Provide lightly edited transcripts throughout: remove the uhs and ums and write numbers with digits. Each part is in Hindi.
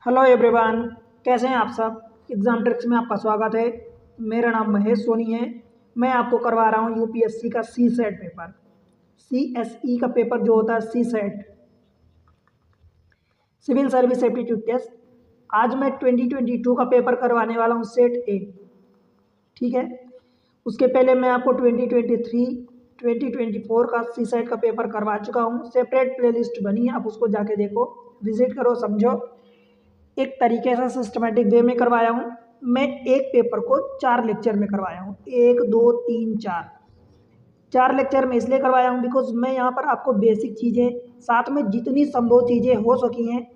हेलो एवरीवन, कैसे हैं आप सब। एग्ज़ाम ट्रिक्स में आपका स्वागत है। मेरा नाम महेश सोनी है। मैं आपको करवा रहा हूँ यूपीएससी का सी सेट पेपर, सीएसई का पेपर जो होता है C SAT, civil service aptitude test. आज मैं 2022 का पेपर करवाने वाला हूँ सेट ए, ठीक है। उसके पहले मैं आपको 2023 2024 का सी सेट का पेपर करवा चुका हूँ। सेपरेट प्लेलिस्ट बनी है, आप उसको जाके देखो, विजिट करो, समझो। एक तरीके से सिस्टमेटिक वे में करवाया हूँ। मैं एक पेपर को 4 लेक्चर में करवाया हूँ, 1 2 3 4। 4 लेक्चर में इसलिए करवाया हूँ बिकॉज मैं यहाँ पर आपको बेसिक चीज़ें, साथ में जितनी संभव चीज़ें हो सकी हैं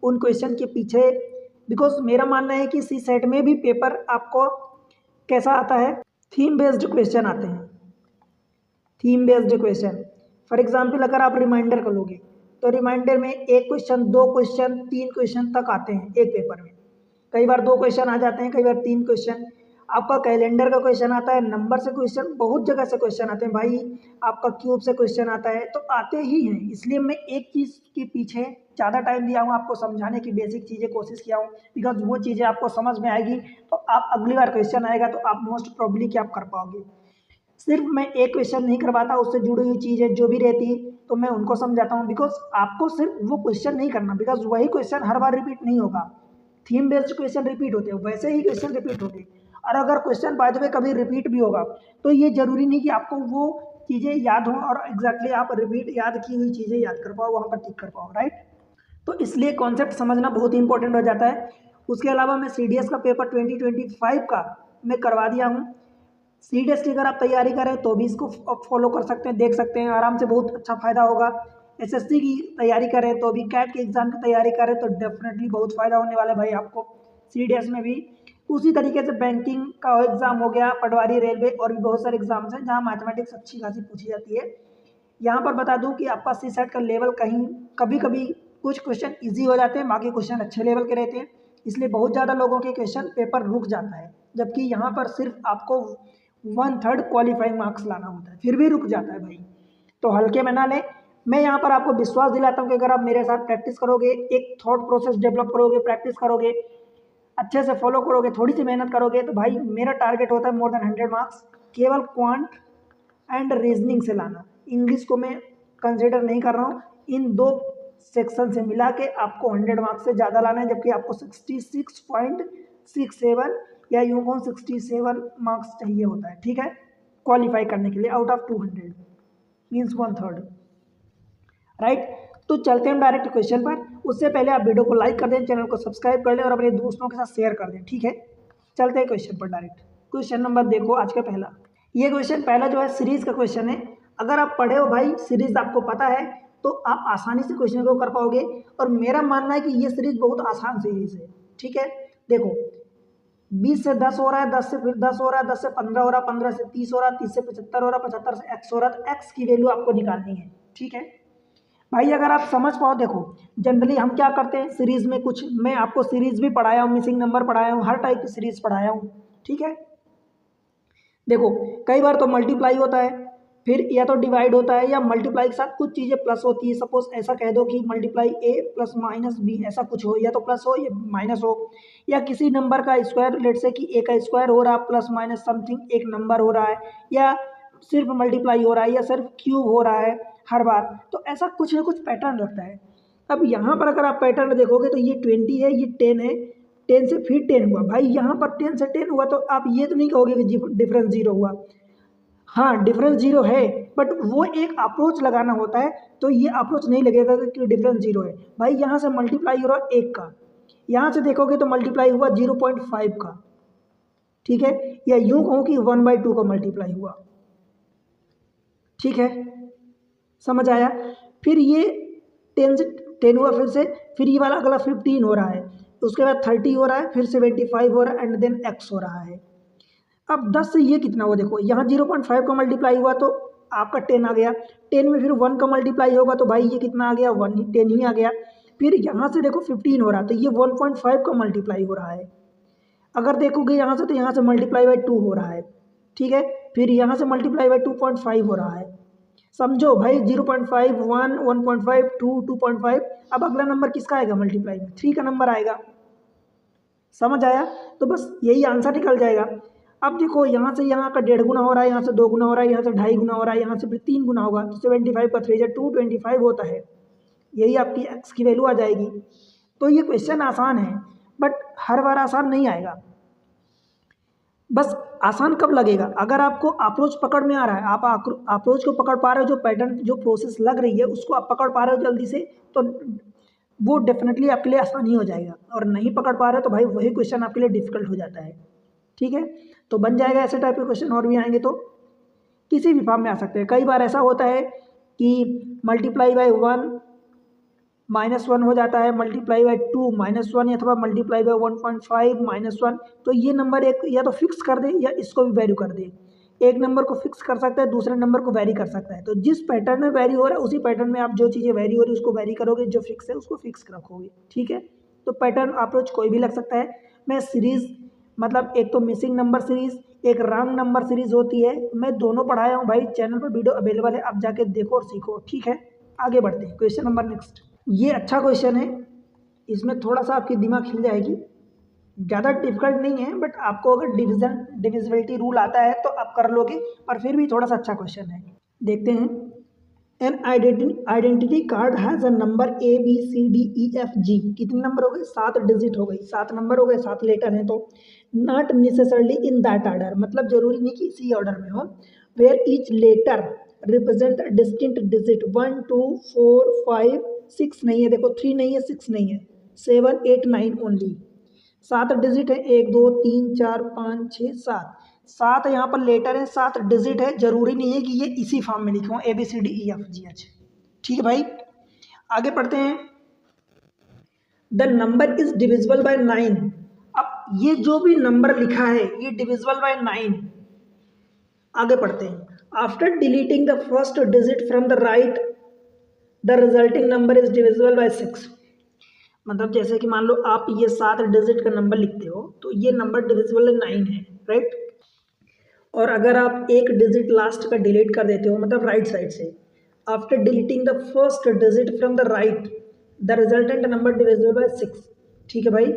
उन क्वेश्चन के पीछे, बिकॉज मेरा मानना है कि सी सेट में भी पेपर आपको कैसा आता है, थीम बेस्ड क्वेश्चन आते हैं। Theme based question, for example अगर आप रिमाइंडर करोगे तो रिमाइंडर में 1 क्वेश्चन, 2 क्वेश्चन, 3 क्वेश्चन तक आते हैं एक पेपर में। कई बार 2 क्वेश्चन आ जाते हैं, कई बार 3 क्वेश्चन। आपका कैलेंडर का क्वेश्चन आता है, नंबर से क्वेश्चन, बहुत जगह से क्वेश्चन आते हैं भाई। आपका क्यूब से क्वेश्चन आता है, तो आते ही हैं। इसलिए मैं एक चीज़ के पीछे ज़्यादा टाइम दिया हूँ, आपको समझाने की बेसिक चीज़ें कोशिश किया हूँ, बिकॉज वो चीज़ें आपको समझ में आएगी तो आप अगली बार क्वेश्चन आएगा तो आप मोस्ट प्रॉब्ली क्या आप कर पाओगे। सिर्फ मैं एक क्वेश्चन नहीं करवाता, उससे जुड़ी हुई चीज़ें जो भी रहती है तो मैं उनको समझाता हूँ, बिकॉज आपको सिर्फ वो क्वेश्चन नहीं करना, बिकॉज वही क्वेश्चन हर बार रिपीट नहीं होगा। थीम बेस्ड क्वेश्चन रिपीट होते हैं, वैसे ही क्वेश्चन रिपीट होते हैं। और अगर क्वेश्चन बाय द वे कभी रिपीट भी होगा तो ये जरूरी नहीं कि आपको वो चीज़ें याद हों और एग्जैक्टली आप रिपीट याद की हुई चीज़ें याद कर पाओ, वहाँ पर टिक कर पाओ, राइट। तो इसलिए कॉन्सेप्ट समझना बहुत ही इंपॉर्टेंट हो जाता है। उसके अलावा मैं सीडीएस का पेपर 2025 का मैं करवा दिया हूँ। सीडीएस की अगर आप तैयारी करें तो भी इसको फॉलो कर सकते हैं, देख सकते हैं, आराम से बहुत अच्छा फ़ायदा होगा। एसएससी की तैयारी करें तो भी, कैट के एग्ज़ाम की तैयारी करें तो डेफिनेटली बहुत फ़ायदा होने वाला है भाई आपको सीडीएस में भी। उसी तरीके से बैंकिंग का एग्ज़ाम हो गया, पटवारी, रेलवे और भी बहुत सारे एग्ज़ाम्स हैं जहाँ मैथमेटिक्स अच्छी खासी पूछी जाती है। यहाँ पर बता दूँ कि आपका सी सेट का लेवल कहीं कभी कभी कुछ क्वेश्चन ईजी हो जाते हैं, बाकी क्वेश्चन अच्छे लेवल के रहते हैं, इसलिए बहुत ज़्यादा लोगों के क्वेश्चन पेपर रुक जाता है। जबकि यहाँ पर सिर्फ आपको 1/3 क्वालिफाइंग मार्क्स लाना होता है, फिर भी रुक जाता है भाई, तो हल्के में ना लें। मैं यहाँ पर आपको विश्वास दिलाता हूँ कि अगर आप मेरे साथ प्रैक्टिस करोगे, एक थॉट प्रोसेस डेवलप करोगे, प्रैक्टिस करोगे, अच्छे से फॉलो करोगे, थोड़ी सी मेहनत करोगे, तो भाई मेरा टारगेट होता है मोर देन 100 मार्क्स, केवल क्वांट एंड रीजनिंग से लाना। इंग्लिश को मैं कंसिडर नहीं कर रहा हूँ। इन 2 सेक्शन से मिला के आपको 100 मार्क्स से ज़्यादा लाना है, जबकि आपको 66.67 या यूँ कहूँ 67 मार्क्स चाहिए होता है, ठीक है, क्वालिफाई करने के लिए आउट ऑफ 200, मीन्स 1/3, राइट। तो चलते हैं डायरेक्ट क्वेश्चन पर। उससे पहले आप वीडियो को लाइक कर दें, चैनल को सब्सक्राइब कर लें और अपने दोस्तों के साथ शेयर कर दें, ठीक है। चलते हैं क्वेश्चन पर डायरेक्ट। क्वेश्चन नंबर देखो आज का पहला। ये क्वेश्चन पहला जो है सीरीज का क्वेश्चन है। अगर आप पढ़े हो भाई, सीरीज आपको पता है, तो आप आसानी से क्वेश्चन को कर पाओगे। और मेरा मानना है कि ये सीरीज बहुत आसान सीरीज है, ठीक है। देखो 20 से 10 हो रहा है, 10 से फिर 10 हो रहा है, 10 से 15 हो रहा है, 15 से 30 हो रहा है, 30 से 75 हो रहा है, 75 से x हो रहा है। तो x की वैल्यू आपको निकालनी है, ठीक है भाई। अगर आप समझ पाओ, देखो जनरली हम क्या करते हैं सीरीज में, कुछ मैं आपको सीरीज भी पढ़ाया हूँ, मिसिंग नंबर पढ़ाया हूँ, हर टाइप की सीरीज पढ़ाया हूँ, ठीक है। देखो कई बार तो मल्टीप्लाई होता है, फिर या तो डिवाइड होता है, या मल्टीप्लाई के साथ कुछ चीज़ें प्लस होती है। सपोज ऐसा कह दो कि multiply a plus minus b, ऐसा कुछ हो, या तो प्लस हो या माइनस हो, या किसी नंबर का स्क्वायर, लेट से कि a का स्क्वायर हो रहा है प्लस माइनस समथिंग एक नंबर हो रहा है, या सिर्फ मल्टीप्लाई हो रहा है, या सिर्फ क्यूब हो रहा है हर बार। तो ऐसा कुछ ना कुछ पैटर्न रहता है। अब यहाँ पर अगर आप पैटर्न देखोगे तो ये 20 है, ये 10 है, 10 से फिर 10 हुआ भाई, यहाँ पर 10 से 10 हुआ, तो आप ये तो नहीं कहोगे कि डिफरेंस 0 हुआ। हाँ डिफरेंस 0 है, बट वो एक अप्रोच लगाना होता है, तो ये अप्रोच नहीं लगेगा कि डिफरेंस 0 है भाई। यहाँ से मल्टीप्लाई हो रहा 1 का, यहाँ से देखोगे तो मल्टीप्लाई हुआ 0.5 का, ठीक है, या यूँ कहूँ कि 1/2 का मल्टीप्लाई हुआ, ठीक है, समझ आया। फिर ये 10 से 10 हुआ, फिर ये वाला अगला 15 हो रहा है, उसके बाद 30 हो रहा है, फिर 75 हो रहा है, एंड देन x हो रहा है। अब 10 से ये कितना हुआ, देखो यहाँ 0.5 का मल्टीप्लाई हुआ तो आपका 10 आ गया, 10 में फिर 1 का मल्टीप्लाई होगा तो भाई ये कितना आ गया, 10 ही आ गया। फिर यहाँ से देखो 15 हो रहा है, तो ये 1.5 का मल्टीप्लाई हो रहा है। अगर देखोगे यहाँ से, तो यहाँ से मल्टीप्लाई बाई 2 हो रहा है, ठीक है, फिर यहाँ से मल्टीप्लाई बाई 2.5 हो रहा है। समझो भाई 0.5, 1, 1.5, 2, 2.5। अब अगला नंबर किसका आएगा मल्टीप्लाई में, 3 का नंबर आएगा। समझ आया? तो बस यही आंसर निकल जाएगा। अब देखो यहाँ से यहाँ का 1.5 गुना हो रहा है, यहाँ से 2 गुना हो रहा है, यहाँ से 2.5 गुना हो रहा है, यहाँ से फिर 3 गुना होगा, तो 75 का 3 225 होता है। यही आपकी एक्स की वैल्यू आ जाएगी। तो ये क्वेश्चन आसान है, बट हर बार आसान नहीं आएगा। बस आसान कब लगेगा? अगर आपको अप्रोच पकड़ में आ रहा है, आप अप्रोच को पकड़ पा रहे हो, जो पैटर्न जो प्रोसेस लग रही है उसको आप पकड़ पा रहे हो जल्दी से, तो वो डेफिनेटली आपके लिए आसानी हो जाएगा। और नहीं पकड़ पा रहे हो तो भाई वही क्वेश्चन आपके लिए डिफिकल्ट हो जाता है। ठीक है, तो बन जाएगा। ऐसे टाइप के क्वेश्चन और भी आएंगे तो किसी भी फॉर्म में आ सकते हैं। कई बार ऐसा होता है कि मल्टीप्लाई बाय 1 -1 हो जाता है, मल्टीप्लाई बाय 2 -1, अथवा मल्टीप्लाई बाय 1.5 -1। तो ये नंबर एक या तो फिक्स कर दे या इसको भी वैल्यू कर दे। एक नंबर को फिक्स कर सकता है, दूसरे नंबर को वैरी कर सकता है। तो जिस पैटर्न में वैरी हो रहा है उसी पैटर्न में आप जो चीज़ें वैरी हो रही है उसको वैरी करोगे, जो फिक्स है उसको फिक्स रखोगे। ठीक है, तो पैटर्न अप्रोच कोई भी लग सकता है। मैं सीरीज़ मतलब एक तो मिसिंग नंबर सीरीज़, एक रॉन्ग नंबर सीरीज़ होती है, मैं दोनों पढ़ाया हूँ भाई। चैनल पर वीडियो अवेलेबल है, आप जाके देखो और सीखो। ठीक है, आगे बढ़ते हैं। Question number next. ये अच्छा क्वेश्चन है, इसमें थोड़ा सा आपकी दिमाग हिल जाएगी। ज़्यादा डिफिकल्ट नहीं है, बट आपको अगर डिविजिबिलिटी रूल आता है तो आप कर लोगे, पर फिर भी थोड़ा सा अच्छा क्वेश्चन है। देखते हैं। An identity card has a number ABCDEFG। कितने नंबर हो गए? 7 डिजिट हो गई, 7 नंबर हो गए, 7 लेटर हैं। तो not necessarily in that order, मतलब जरूरी नहीं कि इसी ऑर्डर में हो। Where each letter represent distinct digit 1 2 4 5 6 नहीं है, देखो 3 नहीं है, 6 नहीं है, 7 8 9 ओनली। 7 डिजिट है, 1 2 3 4 5 6 7। 7 यहाँ पर लेटर है, 7 डिजिट है। जरूरी नहीं है कि ये इसी फॉर्म में लिखे हों ABCDEFGH। ठीक है भाई, आगे पढ़ते हैं। The number is divisible by 9। अब ये जो भी नंबर लिखा है ये डिविजिबल बाय 9। आगे पढ़ते हैं। After deleting the first digit from the right the resulting number is divisible by 6। मतलब जैसे कि मान लो आप ये 7 डिजिट का नंबर लिखते हो तो ये नंबर डिविजिबल 9 है, राइट। और अगर आप एक डिजिट लास्ट का डिलीट कर देते हो, मतलब राइट साइड से, after deleting the first digit from the right the resultant number divisible by 6। ठीक है भाई।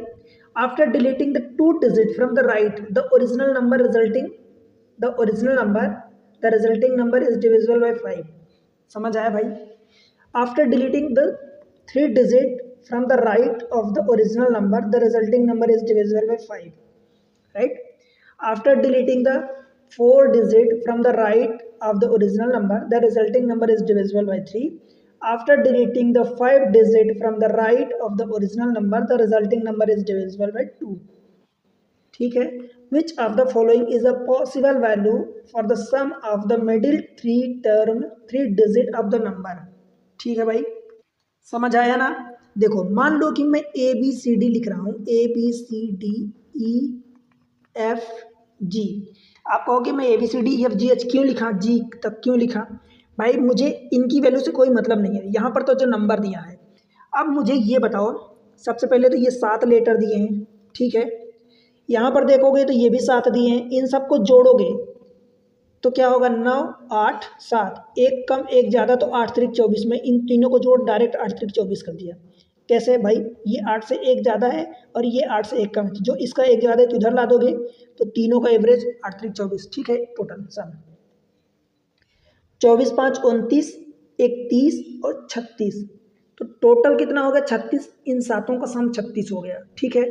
After deleting the 2 digit from the right the original number the resulting number is divisible by 5। समझ आया भाई? After deleting the 3 digit from the right of the original number the resulting number is divisible by 5, right. After deleting the 4 digit from the right of the original number the resulting number is divisible by 3. After deleting the 5 digit from the right of the original number the resulting number is divisible by 2. ठीक है। which of the following is a possible value for the sum of the middle 3 digit of the number। ठीक है भाई, समझ आया ना? देखो मान लो कि मैं ABCD लिख रहा हूँ, ABCDEFG। आप कहोगे मैं ABCDEFGH क्यों लिखा, जी तक क्यों लिखा? भाई मुझे इनकी वैल्यू से कोई मतलब नहीं है, यहाँ पर तो जो नंबर दिया है। अब मुझे ये बताओ, सबसे पहले तो ये 7 लेटर दिए हैं, ठीक है। यहाँ पर देखोगे तो ये भी 7 दिए हैं, इन सबको जोड़ोगे तो क्या होगा? 9 8 7, एक कम एक ज़्यादा तो 8 3 24 में इन तीनों को जोड़ डायरेक्ट 8 3 24 कर दिया। कैसे भाई? ये 8 से एक ज़्यादा है और ये 8 से एक कम है, जो इसका एक ज़्यादा है तो इधर ला दोगे तो तीनों का एवरेज 8 3 24। ठीक है, टोटल सम 24 5 29 31 और 36, तो टोटल कितना हो गया? 36। इन सातों का सम 36 हो गया। ठीक है,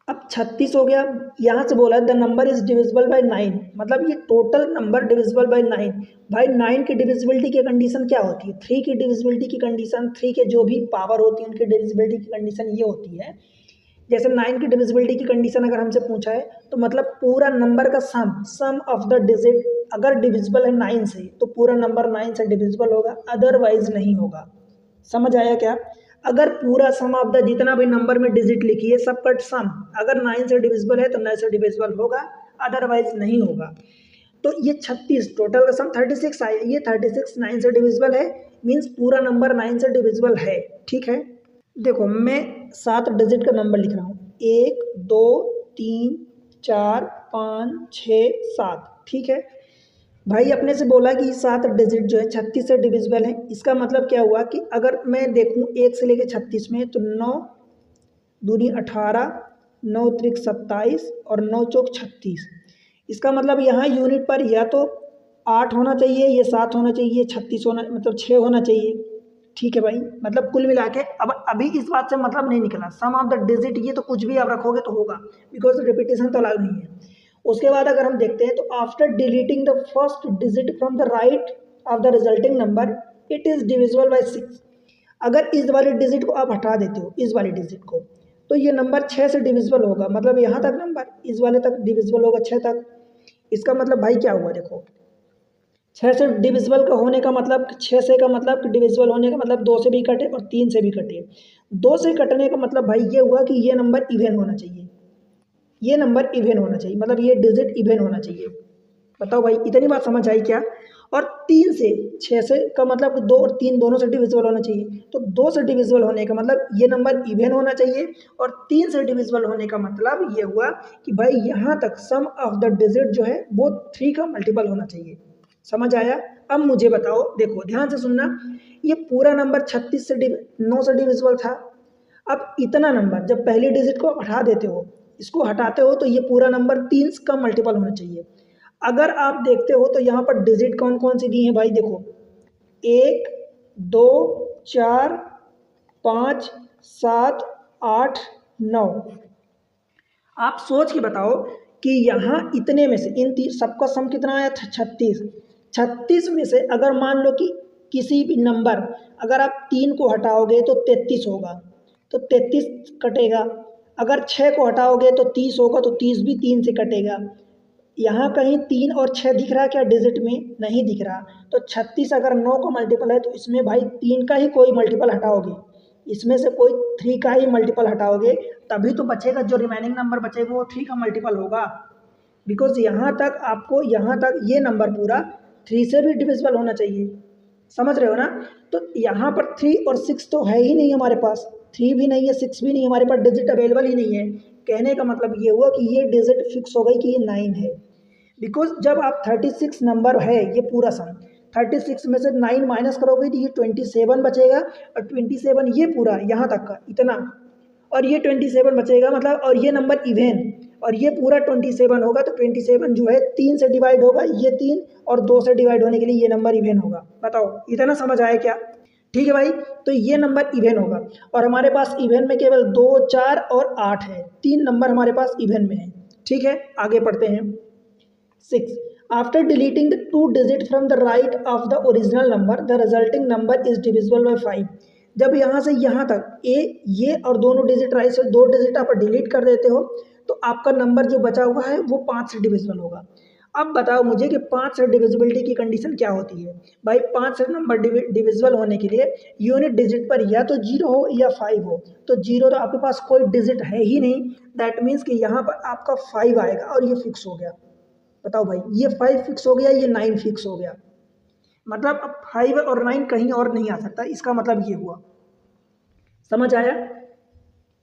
अब 36 हो गया। यहाँ से बोला the number is divisible by 9, मतलब ये टोटल नंबर डिविजिबल बाय 9। भाई 9 की डिविजिबिलिटी की कंडीशन क्या होती है? 3 की डिविजिबिलिटी की कंडीशन, 3 के जो भी पावर होती है उनकी डिविजिबिलिटी की कंडीशन ये होती है। जैसे 9 की डिविजिबिलिटी की कंडीशन अगर हमसे पूछा है तो मतलब पूरा नंबर का सम ऑफ द डिजिट अगर डिविजिबल है 9 से तो पूरा नंबर 9 से डिविजिबल होगा, अदरवाइज नहीं होगा। समझ आया क्या? अगर पूरा सम ऑफ द जितना भी नंबर में डिजिट लिखी है सब का सम अगर 9 से डिविजिबल है तो 9 से डिविजिबल होगा, अदरवाइज नहीं होगा। तो ये 36 टोटल का सम 36 आया, ये 36 9 से डिविजिबल है, मीन्स पूरा नंबर 9 से डिविजिबल है। ठीक है, देखो मैं 7 डिजिट का नंबर लिख रहा हूँ, 1 2 3 4 5 6 7। ठीक है भाई, अपने से बोला कि 7 डिजिट जो है 36 से डिविजिबल है। इसका मतलब क्या हुआ कि अगर मैं देखूं 1 से लेकर 36 में तो 9 दूनी 18 9 त्रिक 27 और 9 चौक 36। इसका मतलब यहाँ यूनिट पर या तो 8 होना चाहिए, ये 7 होना चाहिए, 36 होना मतलब 6 होना चाहिए। ठीक है भाई, मतलब कुल मिला के अब अभी इस बात से मतलब नहीं निकला, सम ऑफ द डिजिट ये तो कुछ भी आप रखोगे तो होगा, बिकॉज रिपीटेशन तो अलाउ नहीं है। उसके बाद अगर हम देखते हैं तो after deleting the first digit from the right of the resulting number it is divisible by 6। अगर इस वाले डिजिट को आप हटा देते हो, इस वाले डिजिट को, तो ये नंबर 6 से डिविजिबल होगा, मतलब यहाँ तक नंबर इस वाले तक डिविजिबल होगा 6 तक। इसका मतलब भाई क्या हुआ, देखो 6 से डिविजिबल का होने का मतलब 6 से का मतलब डिविजिबल होने का मतलब 2 से भी कटे और 3 से भी कटे। 2 से कटने का मतलब भाई ये हुआ कि ये नंबर इवन होना चाहिए, ये नंबर इवन होना चाहिए, मतलब ये डिजिट इवन होना चाहिए। बताओ भाई इतनी बात समझ आई क्या। और 3 से 6 से का मतलब 2 और 3 दोनों से डिविजिबल होना चाहिए, तो 2 से डिविजिबल होने का मतलब ये नंबर इवन होना चाहिए, और 3 से डिविजिबल होने का मतलब ये हुआ कि भाई यहाँ तक सम ऑफ द डिजिट जो है वो 3 का मल्टीपल होना चाहिए। समझ आया। अब मुझे बताओ, देखो ध्यान से सुनना, ये पूरा नंबर 36 से 9 से डिविजिबल था। अब इतना नंबर जब पहली डिजिट को हटा देते हो, इसको हटाते हो, तो ये पूरा नंबर 3 का मल्टीपल होना चाहिए। अगर आप देखते हो तो यहाँ पर डिजिट कौन कौन सी दी हैं भाई, देखो 1 2 4 5 7 8 9। आप सोच के बताओ कि यहाँ इतने में से इन सबका सम कितना आया था, 36। 36 में से अगर मान लो कि किसी भी नंबर, अगर आप 3 को हटाओगे तो 33 होगा, तो 33 कटेगा। अगर 6 को हटाओगे तो 30 होगा, तो 30 भी 3 से कटेगा। यहाँ कहीं 3 और 6 दिख रहा है क्या डिजिट में, नहीं दिख रहा। तो 36 अगर 9 का मल्टीपल है तो इसमें भाई 3 का ही कोई मल्टीपल हटाओगे, इसमें से कोई 3 का ही मल्टीपल हटाओगे, तभी तो बचेगा, जो रिमेनिंग नंबर बचेगा वो 3 का मल्टीपल होगा। बिकॉज यहाँ तक आपको, यहाँ तक ये नंबर पूरा 3 से भी डिविजिबल होना चाहिए। समझ रहे हो ना। तो यहाँ पर 3 और 6 तो है ही नहीं हमारे पास, 3 भी नहीं है 6 भी नहीं, हमारे पास डिजिट अवेलेबल ही नहीं है। कहने का मतलब ये हुआ कि ये डिजिट फिक्स हो गई कि ये 9 है। बिकॉज जब आप 36 नंबर है ये पूरा सम, 36 में से 9 माइनस करोगे तो ये 27 बचेगा, और 27 ये पूरा यहाँ तक का इतना, और ये 27 बचेगा मतलब, और ये नंबर इवेन, और ये पूरा 27 होगा, तो 27 जो है 3 से डिवाइड होगा, ये 3 और 2 से डिवाइड होने के लिए ये नंबर इवेन होगा। बताओ इतना समझ आया क्या। ठीक है भाई, तो ये नंबर इवेन होगा, और हमारे पास इवेन में केवल 2 4 और 8 है, 3 नंबर हमारे पास इवेन में है। ठीक है, आगे पढ़ते हैं। 6. After deleting the 2 digit from the right of the original number, the resulting number is divisible by 5. जब यहाँ से यहाँ तक ये और दोनों डिजिट राइट से 2 डिजिट आप डिलीट कर देते हो, तो आपका नंबर जो बचा हुआ है वो 5 से डिविजिबल होगा। अब बताओ मुझे कि 5 से डिविजिबिलिटी की कंडीशन क्या होती है। भाई 5 से नंबर डिविजिबल होने के लिए यूनिट डिजिट पर या तो 0 हो या 5 हो, तो 0 तो आपके पास कोई डिजिट है ही नहीं, दैट मीन्स कि यहाँ पर आपका 5 आएगा और ये फिक्स हो गया। बताओ भाई, ये 5 फिक्स हो गया, ये 9 फिक्स हो गया, मतलब अब 5 और 9 कहीं और नहीं आ सकता, इसका मतलब ये हुआ। समझ आया।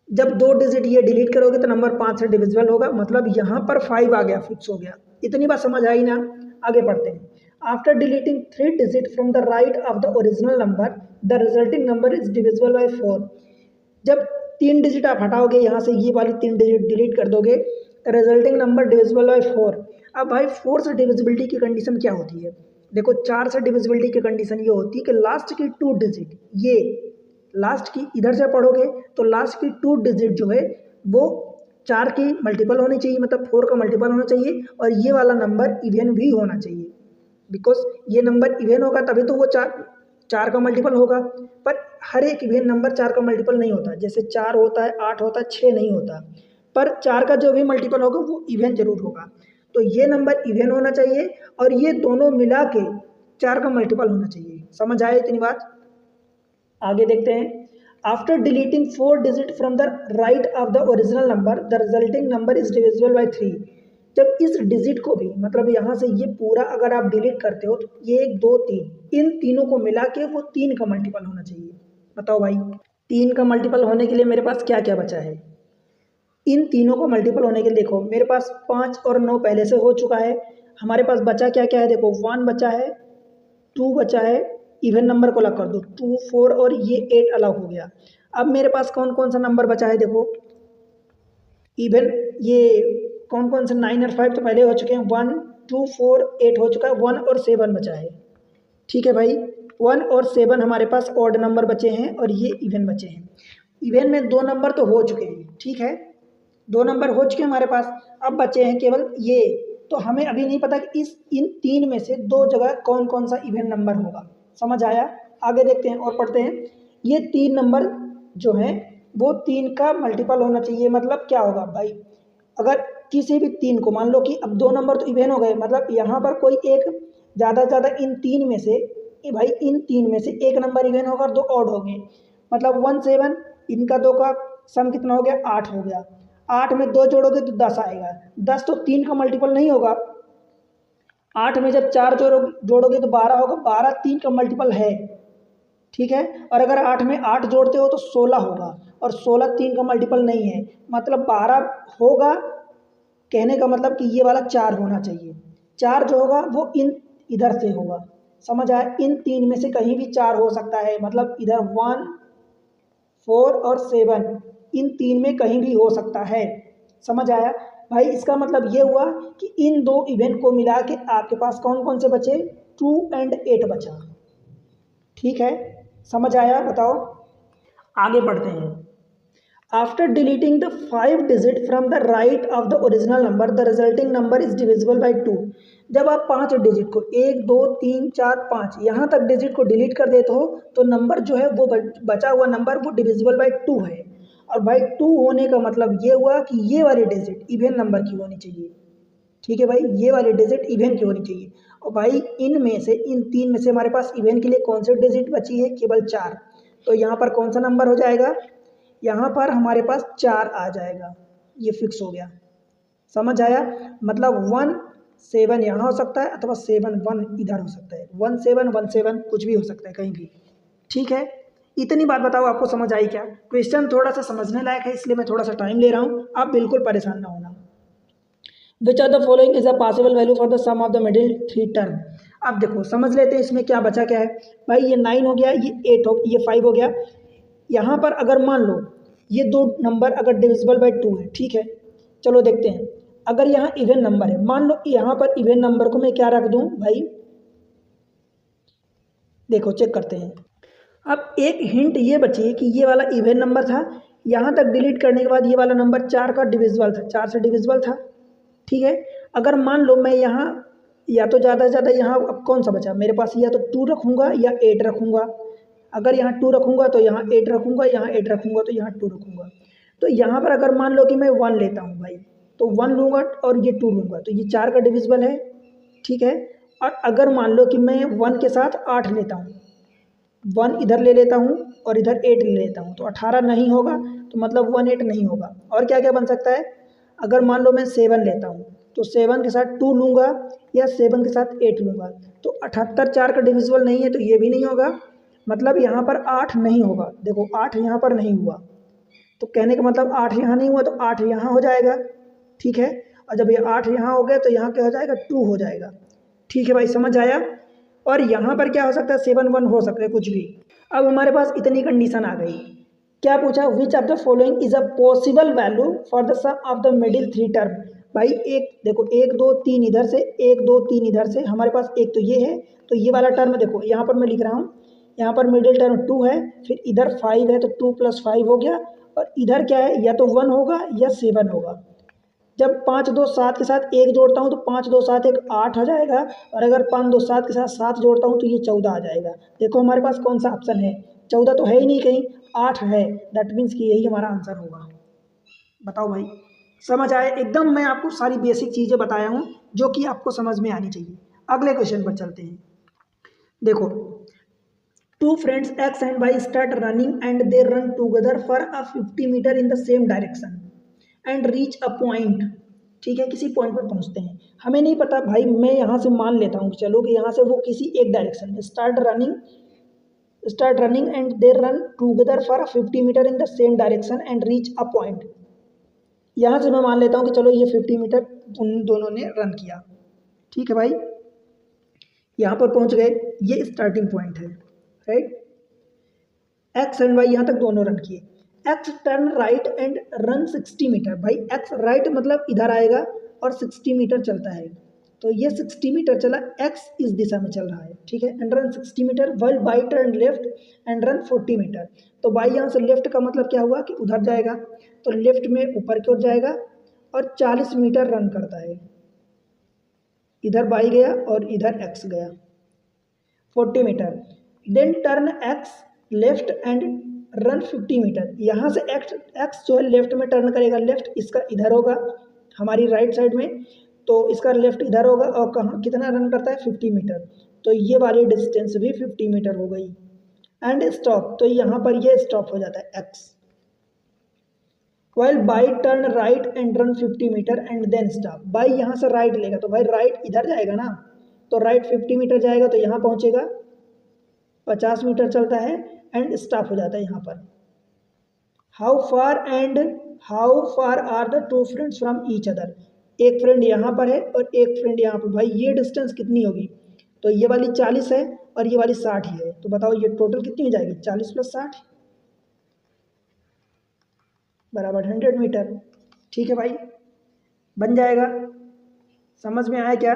जब 2 डिजिट ये डिलीट करोगे तो नंबर 5 से डिविजिबल होगा, मतलब यहाँ पर 5 आ गया, फिक्स हो गया। इतनी बात समझ आई ना। आगे पढ़ते हैं। After deleting 3 digit from the right of the original number the resulting number is divisible by 4। जब 3 डिजिट आप हटाओगे, यहाँ से ये वाली 3 डिजिट डिलीट कर दोगे, रिजल्टिंग नंबर डिविजिबल बाय 4। अब भाई 4 से डिविजिबिलिटी की कंडीशन क्या होती है, देखो 4 से डिविजिबिलिटी की कंडीशन ये होती है कि लास्ट की 2 डिजिट, ये लास्ट की इधर से पढ़ोगे तो लास्ट की 2 डिजिट जो है वो 4 की मल्टीपल होनी चाहिए, मतलब 4 का मल्टीपल होना चाहिए, और ये वाला नंबर इवन भी होना चाहिए। बिकॉज ये नंबर इवन होगा तभी तो वो 4 का मल्टीपल होगा। पर हर एक इवन नंबर 4 का मल्टीपल नहीं होता, जैसे 4 होता है, 8 होता है, 6 नहीं होता, पर 4 का जो भी मल्टीपल होगा वो इवन जरूर होगा। तो ये नंबर इवन होना चाहिए, और ये दोनों मिला के 4 का मल्टीपल होना चाहिए। समझ आए इतनी बात। आगे देखते हैं। After deleting 4 digit from the right of the original number the resulting number is divisible by 3। जब इस डिजिट को भी, मतलब यहाँ से ये पूरा अगर आप डिलीट करते हो, तो ये 1 2 3, इन तीनों को मिला के वो 3 का मल्टीपल होना चाहिए। बताओ भाई, 3 का मल्टीपल होने के लिए मेरे पास क्या क्या बचा है। इन तीनों को मल्टीपल होने के लिए देखो मेरे पास 5 और 9 पहले से हो चुका है, हमारे पास बचा क्या क्या है, देखो 1 बचा है, 2 बचा है, इवन नंबर को अलग कर दो, 2 4 और ये 8 अलग हो गया। अब मेरे पास कौन कौन सा नंबर बचा है, देखो इवन ये कौन कौन से 9 और 5 तो पहले हो चुके हैं, 1 2 4 8 हो चुका है, 1 और 7 बचा है। ठीक है भाई, 1 और 7 हमारे पास ऑड नंबर बचे हैं और ये इवन बचे हैं। इवन में 2 नंबर तो हो चुके हैं, ठीक है, 2 नंबर हो चुके हैं हमारे पास, अब बचे हैं केवल ये। तो हमें अभी नहीं पता कि इन 3 में से 2 जगह कौन कौन सा इवन नंबर होगा। समझ आया? आगे देखते हैं और पढ़ते हैं। ये 3 नंबर जो है वो 3 का मल्टीपल होना चाहिए। मतलब क्या होगा भाई, अगर किसी भी 3 को, मान लो कि अब 2 नंबर तो इवन हो गए, मतलब यहाँ पर कोई एक ज़्यादा से ज़्यादा इन 3 में से, भाई इन 3 में से एक नंबर इवन होगा और 2 ऑड हो गए, मतलब 1 7, इनका 2 का सम कितना हो गया, 8 हो गया। 8 में 2 जोड़ोगे तो 10 आएगा। 10 तो 3 का मल्टीपल नहीं होगा। 8 में जब 4 जोड़ोगे तो 12 होगा। 12 3 का मल्टीपल है, ठीक है। और अगर 8 में 8 जोड़ते हो तो 16 होगा, और 16 3 का मल्टीपल नहीं है, मतलब 12 होगा। कहने का मतलब कि ये वाला 4 होना चाहिए। 4 जो होगा वो इधर से होगा। समझ आया? इन 3 में से कहीं भी 4 हो सकता है, मतलब इधर 1 4 और 7, इन 3 में कहीं भी हो सकता है। समझ आया भाई? इसका मतलब ये हुआ कि इन 2 इवेंट को मिला के आपके पास कौन कौन से बचे, 2 और 8 बचा। ठीक है, समझ आया? बताओ, आगे बढ़ते हैं। After deleting the 5 digit from the right of the original number, the resulting number is divisible by 2। जब आप 5 डिजिट को 1 2 3 4 5 यहाँ तक डिजिट को डिलीट कर देते हो तो नंबर जो है वो बचा हुआ नंबर वो डिविजिबल बाय 2 है। और भाई 2 होने का मतलब ये हुआ कि ये वाली डिजिट इवन नंबर की होनी चाहिए। ठीक है भाई, ये वाली डिजिट इवन की होनी चाहिए। और भाई इनमें से, इन 3 में से हमारे पास इवन के लिए कौन सी डिजिट बची है, केवल 4। तो यहाँ पर कौन सा नंबर हो जाएगा, यहाँ पर हमारे पास 4 आ जाएगा। ये फिक्स हो गया। समझ आया? मतलब 1 7 यहाँ हो सकता है अथवा 7 1 इधर हो सकता है। 1 7 1 7 कुछ भी हो सकता है कहीं भी। ठीक है, इतनी बात बताओ, आपको समझ आई क्या? क्वेश्चन थोड़ा सा समझने लायक है, इसलिए मैं थोड़ा सा टाइम ले रहा हूँ, आप बिल्कुल परेशान ना होना। Which are the following is a possible value for the sum of the middle 3 term. अब देखो समझ लेते हैं इसमें क्या बचा क्या है। भाई ये 9 हो गया, ये 8 हो, ये 5 हो गया। यहाँ पर अगर मान लो ये 2 नंबर अगर डिविजिबल बाय 2 है, ठीक है, चलो देखते हैं। अगर यहाँ इवन नंबर है, मान लो यहाँ पर इवन नंबर को मैं क्या रख दूँ भाई, देखो चेक करते हैं। अब एक हिंट ये बची कि ये वाला इवन नंबर था, यहाँ तक डिलीट करने के बाद ये वाला नंबर 4 का डिविजिबल था, 4 से डिविजिबल था। ठीक है, अगर मान लो मैं यहाँ या तो ज़्यादा से ज़्यादा यहाँ अब कौन सा बचा मेरे पास, या तो 2 रखूँगा या 8 रखूँगा। अगर यहाँ 2 रखूँगा तो यहाँ 8 रखूँगा, यहाँ 8 रखूँगा तो यहाँ 2 रखूँगा। तो यहाँ पर अगर मान लो कि मैं 1 लेता हूँ भाई, तो 1 लूँगा और ये 2 लूँगा, तो ये 4 का डिविजिबल है। ठीक है, और अगर मान लो कि मैं 1 के साथ 8 लेता हूँ, 1 इधर ले लेता हूँ और इधर 8 ले लेता हूँ, तो 18 नहीं होगा, तो मतलब 1 8 नहीं होगा। और क्या क्या बन सकता है, अगर मान लो मैं 7 लेता हूँ तो 7 के साथ 2 लूँगा या 7 के साथ 8 लूँगा, तो 78 4 का डिविजिबल नहीं है, तो ये भी नहीं होगा। मतलब यहाँ पर 8 नहीं होगा। देखो 8 यहाँ पर नहीं हुआ, तो कहने का मतलब 8 यहाँ नहीं हुआ तो 8 यहाँ हो जाएगा। ठीक है, और जब ये 8 यहाँ हो गया तो यहाँ क्या हो जाएगा, 2 हो जाएगा। ठीक है भाई, समझ आया? और यहाँ पर क्या हो सकता है, 7 1 हो सकता है, कुछ भी। अब हमारे पास इतनी कंडीशन आ गई। क्या पूछा, which of the following is a possible value for the sum of the middle 3 term. भाई एक देखो, 1 2 3 इधर से, 1 2 3 इधर से, हमारे पास एक तो ये है, तो ये वाला टर्म देखो यहाँ पर मैं लिख रहा हूँ, यहाँ पर मिडिल टर्म 2 है, फिर इधर 5 है तो 2 + 5 हो गया, और इधर क्या है, या तो 1 होगा या 7 होगा। जब 5 2 7 के साथ 1 जोड़ता हूँ तो 5 2 7 1 8 आ जाएगा, और अगर 5 2 7 के साथ 7 जोड़ता हूँ तो ये 14 आ जाएगा। देखो हमारे पास कौन सा ऑप्शन है, 14 तो है ही नहीं कहीं, 8 है। दैट मीन्स कि यही हमारा आंसर होगा। बताओ भाई, समझ आए? एकदम मैं आपको सारी बेसिक चीज़ें बताया हूँ जो कि आपको समझ में आनी चाहिए। अगले क्वेश्चन पर चलते हैं। देखो, 2 friends X and Y start running and they run together for a 50 meter in the same direction and reach a point। ठीक है, किसी पॉइंट पर पहुंचते हैं, हमें नहीं पता भाई, मैं यहाँ से मान लेता हूँ चलो कि यहाँ से वो किसी एक डायरेक्शन में start running and they run together for a 50 meter in the same direction and reach a point। यहाँ से मैं मान लेता हूँ कि चलो ये 50 मीटर उन दोनों ने रन किया। ठीक है भाई, यहाँ पर पहुँच गए, ये स्टार्टिंग पॉइंट है, राइट। एक्स एंड वाई यहाँ तक दोनों रन किए। X turn right and run 60 metre. भाई एक्स राइट मतलब इधर आएगा और 60 मीटर चलता है, तो ये 60 मीटर चला, एक्स इस दिशा में चल रहा है, ठीक है। And run 60 metre while Y turn left and run 40 metre. तो बाई यहाँ से लेफ्ट का मतलब क्या हुआ कि उधर जाएगा, तो लेफ्ट में ऊपर की ओर जाएगा और 40 मीटर रन करता है। इधर बाई गया और इधर एक्स गया, 40 metre. Then turn X left and run 50 metre. यहाँ से एक्स जो है लेफ्ट में टर्न करेगा, लेफ्ट इसका इधर होगा हमारी राइट साइड में, तो इसका लेफ्ट इधर होगा और कहाँ कितना रन करता है 50 मीटर, तो ये वाली डिस्टेंस भी 50 मीटर हो गई। एंड स्टॉप, तो यहाँ पर ये स्टॉप हो जाता है X. While Y turn right and run 50 metre and then stop. Y यहाँ से राइट लेगा, तो भाई राइट इधर जाएगा ना, तो राइट 50 मीटर जाएगा तो यहाँ पहुँचेगा, 50 मीटर चलता है एंड स्टॉप हो जाता है यहाँ पर। How far are the two friends from each other. एक फ्रेंड यहाँ पर है और एक फ्रेंड यहाँ पर, भाई ये डिस्टेंस कितनी होगी, तो ये वाली 40 है और ये वाली 60 ही है, तो बताओ ये टोटल कितनी हो जाएगी, 40 + 60 बराबर 100 मीटर। ठीक है भाई, बन जाएगा, समझ में आया क्या।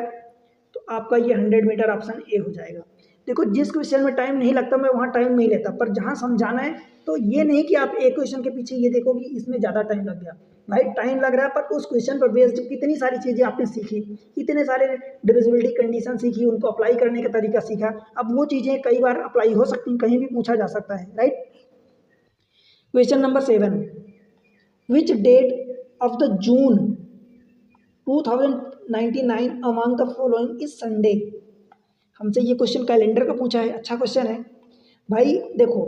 तो आपका ये 100 मीटर ऑप्शन ए हो जाएगा। देखो जिस क्वेश्चन में टाइम नहीं लगता मैं वहाँ टाइम नहीं लेता, पर जहाँ समझाना है तो ये नहीं कि आप एक क्वेश्चन के पीछे ये देखो कि इसमें ज़्यादा टाइम लग गया। भाई टाइम लग रहा है, पर उस क्वेश्चन पर बेस्ड कितनी सारी चीज़ें आपने सीखी, कितने सारे डिविजिबिलिटी कंडीशन सीखी, उनको अप्लाई करने का तरीका सीखा। अब वो चीज़ें कई बार अप्लाई हो सकती हैं, कहीं भी पूछा जा सकता है, right. Question number 7, which date of the June 2099 among the following is Sunday. हमसे ये क्वेश्चन कैलेंडर का पूछा है, अच्छा क्वेश्चन है भाई। देखो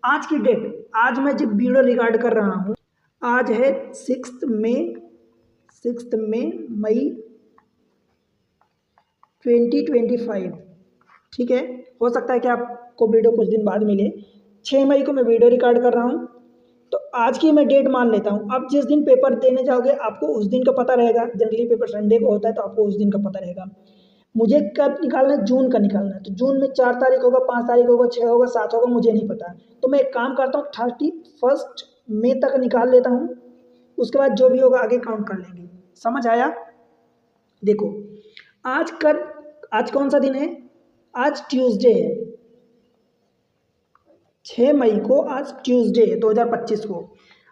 आज की डेट, आज मैं जब वीडियो रिकॉर्ड कर रहा हूँ, आज है 6 मई 2025, ठीक है। हो सकता है कि आपको वीडियो कुछ दिन बाद मिले। 6 मई को मैं वीडियो रिकॉर्ड कर रहा हूँ, तो आज की मैं डेट मान लेता हूँ। अब जिस दिन पेपर देने जाओगे आपको उस दिन का पता रहेगा, जनरली पेपर संडे को होता है, तो आपको उस दिन का पता रहेगा। मुझे कब निकालना है, जून का निकालना है, तो जून में 4 तारीख होगा, 5 तारीख होगा, 6 होगा, 7 होगा, मुझे नहीं पता। तो मैं एक काम करता हूँ 31 मई तक निकाल लेता हूँ, उसके बाद जो भी होगा आगे काउंट कर लेंगे। समझ आया। देखो आज कौन सा दिन है, आज ट्यूसडे है, 6 मई को आज ट्यूसडे है 2025 को।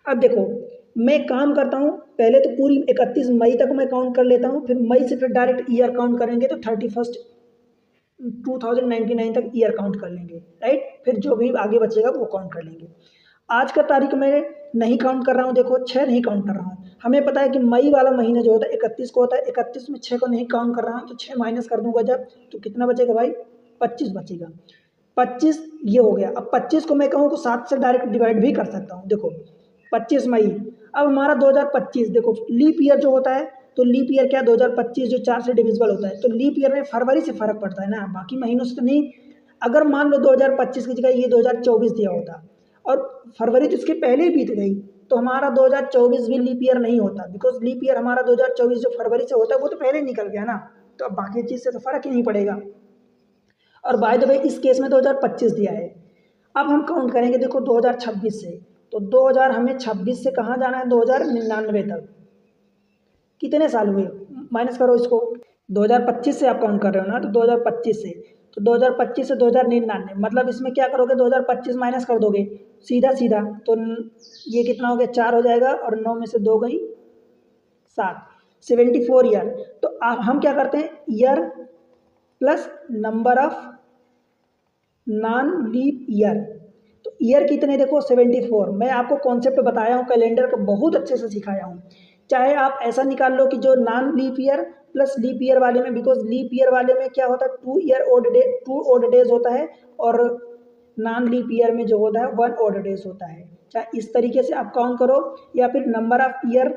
अब देखो मैं काम करता हूँ, पहले तो पूरी 31 मई तक मैं काउंट कर लेता हूँ, फिर मई से फिर डायरेक्ट ईयर काउंट करेंगे, तो 31 2099 तक ईयर काउंट कर लेंगे, राइट। फिर जो भी आगे बचेगा वो काउंट कर लेंगे। आज का तारीख मैं नहीं काउंट कर रहा हूँ, देखो 6 नहीं काउंट कर रहा हूँ। हमें पता है कि मई वाला महीना जो होता है 31 को होता है, 31 में 6 को नहीं काउंट कर रहा हूँ, तो 6 माइनस कर दूंगा जब, तो कितना बचेगा भाई, 25 बचेगा। 25 ये हो गया। अब 25 को मैं कहूँ तो 7 से डायरेक्ट डिवाइड भी कर सकता हूँ। देखो 25 मई, अब हमारा 2025, देखो लीप ईयर जो होता है, तो लीप ईयर क्या, 2025 जो 4 से डिविजिबल होता है, तो लीप ईयर में फरवरी से फर्क पड़ता है ना, बाकी महीनों से तो नहीं। अगर मान लो 2025 की जगह ये 2024 दिया होता और फरवरी तो इसके पहले ही बीत गई, तो हमारा 2024 भी लीप ईयर नहीं होता, बिकॉज लीप ईयर हमारा 2024 जो फरवरी से होता है वो तो पहले निकल गया ना, तो अब बाकी चीज़ से तो फर्क ही नहीं पड़ेगा। और बाय द वे इस केस में 2025 दिया है। अब हम काउंट करेंगे, देखो 2026 से, तो 2000 हमें 26 से कहाँ जाना है, 2099 तक। कितने साल हुए, माइनस करो इसको, 2025 से आप काउंट कर रहे हो ना, तो 2025 से, तो 2025 से 2099, मतलब इसमें क्या करोगे, 2025 माइनस कर दोगे सीधा सीधा, तो ये कितना हो गया, 4 हो जाएगा, और 9 में से 2 गई 7, 74 ईयर। तो अब हम क्या करते हैं, year plus number of non leap year, तो ईयर कितने, देखो 74। मैं आपको कॉन्सेप्ट बताया हूँ, कैलेंडर को बहुत अच्छे से सिखाया हूँ। चाहे आप ऐसा निकाल लो कि जो non leap year plus leap year वाले में, बिकॉज लीप ईयर वाले में क्या होता है, 2 ओड डेज होता है, और नॉन लीप ईयर में जो होता है 1 ओड डेज होता है। चाहे इस तरीके से आप काउंट करो, या फिर नंबर ऑफ ईयर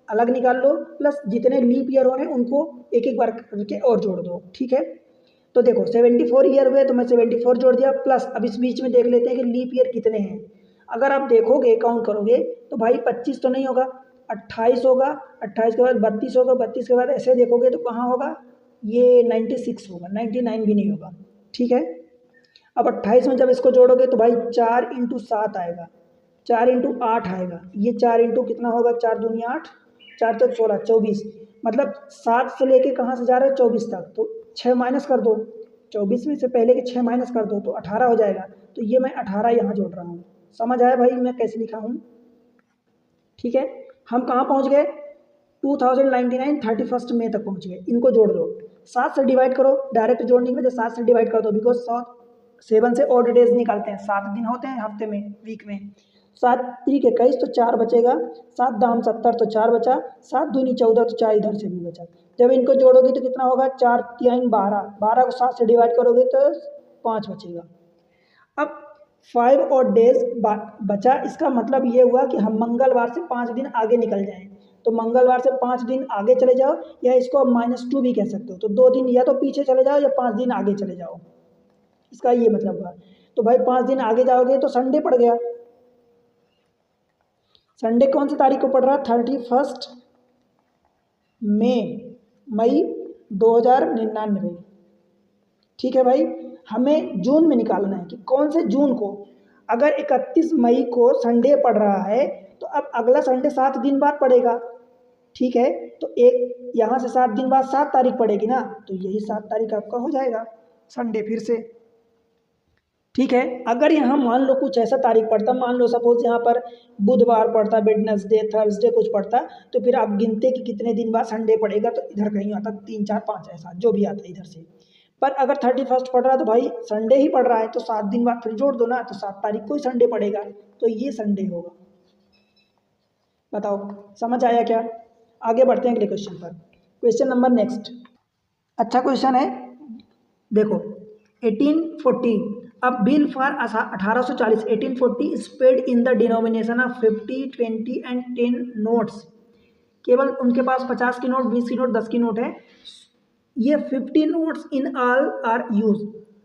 अलग निकाल लो, प्लस जितने लीप ईयर हो रहे हैं उनको एक एक बार करके और जोड़ दो, ठीक है। तो देखो 74 ईयर हुए, तो मैं 74 जोड़ दिया, प्लस अब इस बीच में देख लेते हैं कि लीप ईयर कितने हैं। अगर आप देखोगे काउंट करोगे तो भाई 25 तो नहीं होगा, 28 होगा, 28 के बाद 32 होगा, 32 के बाद ऐसे देखोगे तो कहाँ होगा, ये 96 होगा, 99 भी नहीं होगा, ठीक है। अब 28 में जब इसको जोड़ोगे तो भाई 4 × 7 आएगा, 4 इंटू 8 आएगा, ये 4 इंटू कितना होगा, 4 दूनी 8, 4 चौक 16, 24, मतलब 7 से लेके कहाँ से जा रहा है 24 तक, तो 6 माइनस कर दो, 24 में से पहले के 6 माइनस कर दो तो 18 हो जाएगा। तो ये मैं 18 यहाँ जोड़ रहा हूँ। समझ आया भाई मैं कैसे लिखा हूँ? ठीक है, हम कहाँ पहुँच गए, 2099 31 मई तक पहुँच गए। इनको जोड़ दो, 7 से डिवाइड करो, डायरेक्ट जोड़ने की वजह 7 से डिवाइड कर दो, बिकॉज 7 से ऑड डेज निकालते हैं, 7 दिन होते हैं हफ्ते में, वीक में। 7 3 21 तो 4 बचेगा, 7 दाम 70 तो 4 बचा, 7 दूनी 14 तो 4 इधर से भी बचा। जब इनको जोड़ोगे तो कितना होगा, 4 3 12, 12 को 7 से डिवाइड करोगे तो 5 बचेगा। अब 5 और डेज बचा, इसका मतलब ये हुआ कि हम मंगलवार से 5 दिन आगे निकल जाएं। तो मंगलवार से 5 दिन आगे चले जाओ, या इसको आप -2 भी कह सकते हो। तो 2 दिन या तो पीछे चले जाओ या 5 दिन आगे चले जाओ, इसका ये मतलब हुआ। तो भाई 5 दिन आगे जाओगे तो संडे पड़ गया। संडे कौन सी तारीख को पड़ रहा है, 31 मई 2099। ठीक है भाई, हमें जून में निकालना है कि कौन से जून को। अगर 31 मई को संडे पड़ रहा है तो अब अगला संडे 7 दिन बाद पड़ेगा। ठीक है, तो एक यहाँ से 7 दिन बाद 7 तारीख पड़ेगी ना, तो यही 7 तारीख आपका हो जाएगा संडे फिर से। ठीक है, अगर यहाँ मान लो कुछ ऐसा तारीख पड़ता, मान लो सपोज यहाँ पर बुधवार पड़ता, वेडनेसडे, थर्सडे कुछ पड़ता, तो फिर आप गिनते कि कितने दिन बाद संडे पड़ेगा, तो इधर कहीं आता 3 4 5 ऐसा जो भी आता इधर से। पर अगर 31 पड़ रहा है तो भाई संडे ही पड़ रहा है, तो 7 दिन बाद फिर जोड़ दो ना, तो 7 तारीख को ही संडे पड़ेगा, तो ये संडे होगा। बताओ समझ आया क्या? आगे बढ़ते हैं अगले क्वेश्चन पर। क्वेश्चन नंबर नेक्स्ट, अच्छा क्वेश्चन है, देखो 1840 अ bill for 1840 1840 is paid in the denomination of 50 20 and 10 notes. केवल उनके पास 50 की नोट, 20 की नोट, 10 की नोट है। ये 50 notes in all are used,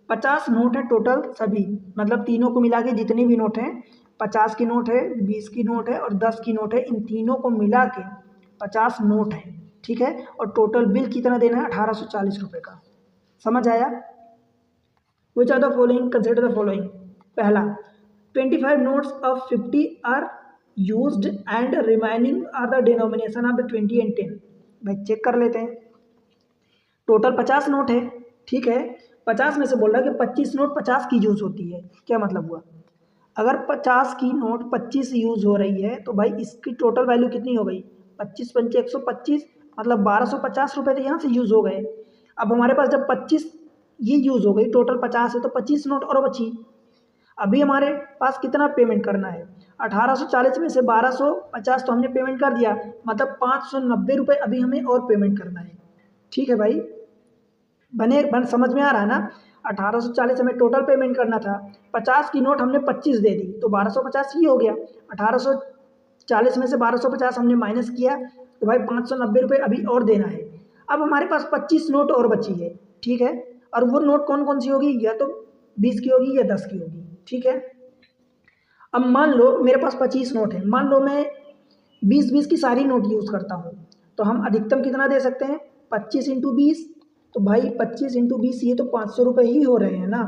50 note है टोटल सभी, मतलब तीनों को मिला के जितने भी नोट हैं, 50 की नोट है, 20 की नोट है और 10 की नोट है, इन तीनों को मिला के 50 नोट है। ठीक है, और टोटल बिल कितना देना है, 1840 रुपये का। समझ आया? Which are the following, consider the following. पहला, 25 notes of 50 are used and remaining are the denomination of the 20 and 10। भाई चेक कर लेते हैं, टोटल 50 नोट है। ठीक है, 50 में से बोल रहा है कि 25 नोट 50 की यूज़ होती है। क्या मतलब हुआ, अगर 50 की नोट 25 यूज़ हो रही है तो भाई इसकी टोटल वैल्यू कितनी हो गई, 25 पंचे 125, मतलब 1250 रुपये तो यहाँ से यूज़ हो गए। अब हमारे पास जब 25 ये यूज़ हो गई, टोटल 50 है तो 25 नोट और बची। अभी हमारे पास कितना पेमेंट करना है, 1840 में से 1250 तो हमने पेमेंट कर दिया, मतलब 590 रुपये अभी हमें और पेमेंट करना है। ठीक है भाई, समझ में आ रहा है ना? 1840 हमें टोटल पेमेंट करना था, 50 की नोट हमने 25 दे दी तो 1250 ही हो गया। 1840 में से 1250 हमने माइनस किया तो भाई 590 रुपये अभी और देना है। अब हमारे पास 25 नोट और बची है। ठीक है, और वो नोट कौन कौन सी होगी, या तो 20 की होगी या 10 की होगी। ठीक है, अब मान लो मेरे पास 25 नोट है, मान लो मैं 20 की सारी नोट यूज़ करता हूँ, तो हम अधिकतम कितना दे सकते हैं, 25 इंटू 20, तो भाई 25 इंटू 20 ये तो 500 रुपये ही हो रहे हैं ना।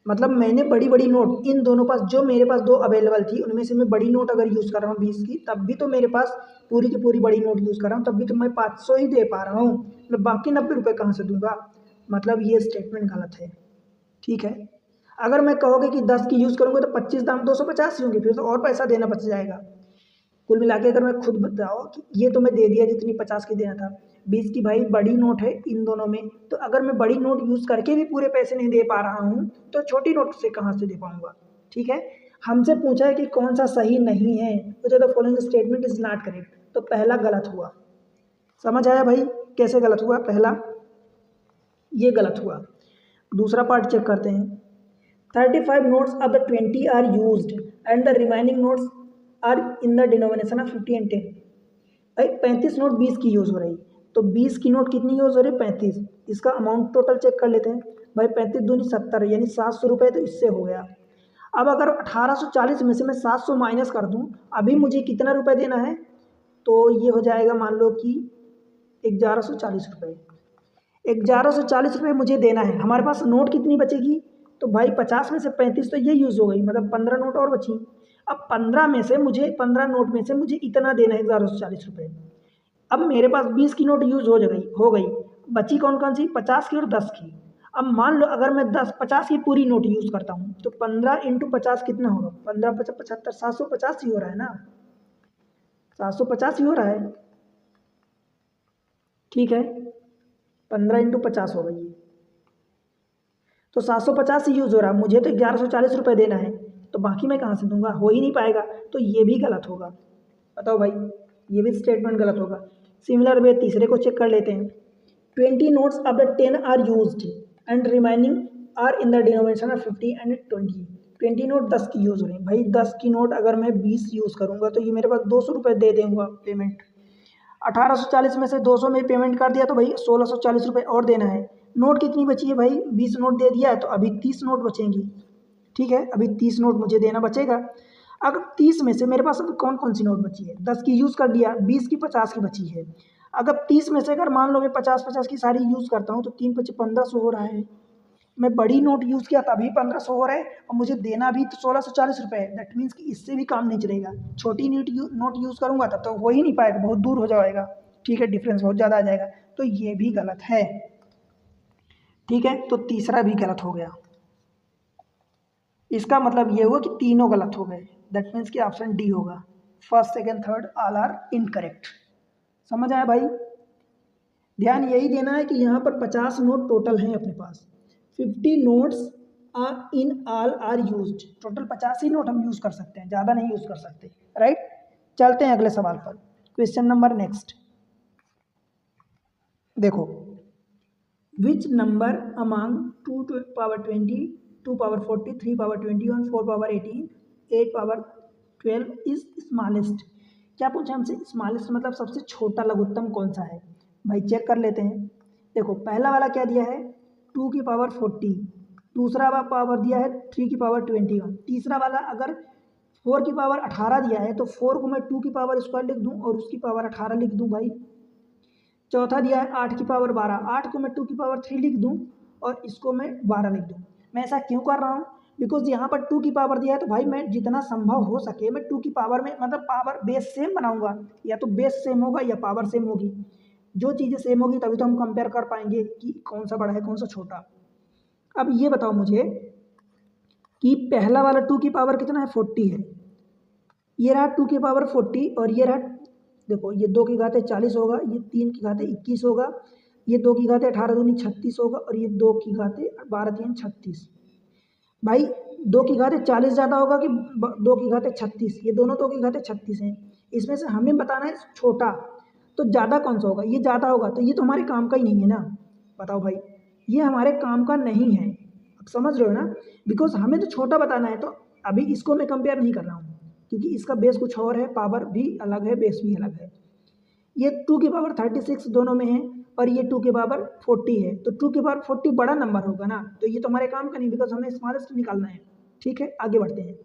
मतलब मैंने बड़ी बड़ी नोट इन दोनों पास, जो मेरे पास 2 अवेलेबल थी उनमें से मैं बड़ी नोट अगर यूज़ कर रहा हूँ 20 की, तब भी तो मेरे पास पूरी की पूरी बड़ी नोट यूज़ कर रहा हूँ, तब भी तो मैं 500 ही दे पा रहा हूँ, मैं बाकी 90 रुपये कहाँ से दूंगा। मतलब ये स्टेटमेंट गलत है। ठीक है, अगर मैं कहोगे कि 10 की यूज़ करूँगा तो 25 दाम 250 ही होंगे, फिर तो और पैसा देना बच जाएगा। कुल मिला के अगर मैं खुद बताओ कि ये तो मैं दे दिया जितनी 50 की देना था, 20 की भाई बड़ी नोट है इन दोनों में, तो अगर मैं बड़ी नोट यूज़ करके भी पूरे पैसे नहीं दे पा रहा हूँ तो छोटी नोट से कहाँ से दे पाऊँगा। ठीक है, हमसे पूछा है कि कौन सा सही नहीं है, तो the following statement is not correct, तो पहला गलत हुआ। समझ आया भाई कैसे गलत हुआ, पहला ये गलत हुआ। दूसरा पार्ट चेक करते हैं, 35 notes of the 20 are used and the remaining notes are in the denomination of 50 and 10। भाई 35 नोट 20 की यूज़ हो रही, तो 20 की नोट कितनी यूज़ हो रही है, 35। इसका अमाउंट टोटल चेक कर लेते हैं, भाई 35 दूनी 70 यानी 700 रुपये, तो इससे हो गया। अब अगर 1840 में से मैं 700 माइनस कर दूं, अभी मुझे कितना रुपये देना है, तो ये हो जाएगा मान लो कि 1140 रुपये। 1140 रुपये मुझे देना है। हमारे पास नोट कितनी बचेगी, तो भाई 50 में से 35 तो ये यूज़ हो गई, मतलब 15 नोट और बची। अब 15 नोट में से मुझे इतना देना है 1140 रुपये। अब मेरे पास 20 की नोट यूज़ हो गई, बची कौन कौन सी, 50 की और 10 की। अब मान लो अगर मैं 50 की पूरी नोट यूज़ करता हूँ तो 15 इंटू 50 कितना होगा, 15 पचास 75, 750 ही हो रहा है ना, 750 ही हो रहा है। ठीक है, 15 इंटू 50 हो गई, तो 750 ही यूज़ हो रहा है, मुझे तो 1140 रुपये देना है, तो बाकी मैं कहाँ से दूंगा, हो ही नहीं पाएगा, तो ये भी गलत होगा। बताओ भाई, ये भी स्टेटमेंट गलत होगा। सिमिलर वे तीसरे को चेक कर लेते हैं। 20 notes of the 10 are used and remaining are in the denomination of 50 and 20। 20 note 10 की यूज़ हो रही है भाई, 10 की नोट अगर मैं 20 यूज़ करूँगा तो ये मेरे पास 200 रुपये दे देंगे पेमेंट। 1840 में से 200 में पेमेंट कर दिया तो भाई 1640 रुपये और देना है। नोट कितनी बची है भाई, 20 नोट दे दिया है तो अभी 30 नोट बचेंगी। ठीक है, अभी 30 नोट मुझे देना बचेगा। अगर 30 में से मेरे पास अभी कौन कौन सी नोट बची है, 10 की यूज़ कर दिया, 20 की 50 की बची है। अगर 30 में से अगर मान लो मैं 50 की सारी यूज़ करता हूँ तो 3 पचे 1500 हो रहा है। मैं बड़ी नोट यूज़ किया तभी 1500 हो रहा है और मुझे देना भी तो 1640 रुपये है। दैट मीन्स कि इससे भी काम नहीं चलेगा, छोटी नोट यूज़ करूँगा तब तो हो ही नहीं पाएगा, बहुत दूर हो जाएगा। ठीक है, डिफरेंस बहुत ज़्यादा आ जाएगा, तो ये भी गलत है। ठीक है, तो तीसरा भी गलत हो गया। इसका मतलब ये हुआ कि तीनों गलत हो गए। दैट मीन्स कि ऑप्शन डी होगा, first second third all are incorrect. समझ आया भाई? ध्यान यही देना है कि यहाँ पर 50 नोट टोटल हैं अपने पास, 50 notes are in all are used. Total 50 ही नोट हम यूज़ कर सकते हैं, ज़्यादा नहीं यूज़ कर सकते। राइट, चलते हैं अगले सवाल पर। क्वेश्चन नंबर नेक्स्ट देखो, which number among 2 to power 20, 2 power 40, 3 power 21, 4 power 18, 8 power 12 is smallest. क्या पूछा हमसे, स्मॉलेस्ट मतलब सबसे छोटा लघुत्तम कौन सा है। भाई चेक कर लेते हैं। देखो पहला वाला क्या दिया है, 2 की पावर 40, दूसरा वाला पावर दिया है 3 की पावर 21, तीसरा वाला अगर 4 की पावर 18 दिया है तो 4 को मैं 2 की पावर स्क्वायर लिख दूँ और उसकी पावर 18 लिख दूँ भाई। चौथा दिया है 8 की पावर 12, 8 को मैं 2 की पावर 3 लिख दूँ और इसको मैं 12 लिख दूँ। मैं ऐसा क्यों कर रहा हूँ, बिकॉज यहाँ पर 2 की पावर दिया है तो भाई मैं जितना संभव हो सके मैं 2 की पावर में मतलब पावर बेस सेम बनाऊंगा, या तो बेस सेम होगा या पावर सेम होगी। जो चीज़ें सेम होगी तभी तो हम कंपेयर कर पाएंगे कि कौन सा बड़ा है कौन सा छोटा। अब ये बताओ मुझे कि पहला वाला 2 की पावर कितना है, 40 है। ये रहा 2 की पावर 40 और ये रहा, देखो ये 2 की घाते 40 होगा, ये 3 की घाते 21 होगा, ये 2 की घाते 18 दूनी 36 होगा और ये 2 की घाते 12 3 36। भाई 2 की घाते 40 ज़्यादा होगा कि 2 की घाते 36, ये दोनों 2 की घाते 36 हैं। इसमें से हमें बताना है छोटा, तो ज़्यादा कौन सा होगा, ये ज़्यादा होगा, तो ये तो हमारे काम का ही नहीं है ना। बताओ भाई, ये हमारे काम का नहीं है। अब समझ रहे हो ना, बिकॉज हमें तो छोटा बताना है, तो अभी इसको मैं कंपेयर नहीं कर रहा हूँ क्योंकि इसका बेस कुछ और है, पावर भी अलग है, बेस भी अलग है। ये 2 की पावर 36 दोनों में है और ये 2 की पावर 40 है, तो 2 की पावर 40 बड़ा नंबर होगा ना, तो ये तो हमारे काम का नहीं, बिकॉज हमें स्मॉलेस्ट निकालना है। ठीक है, आगे बढ़ते हैं।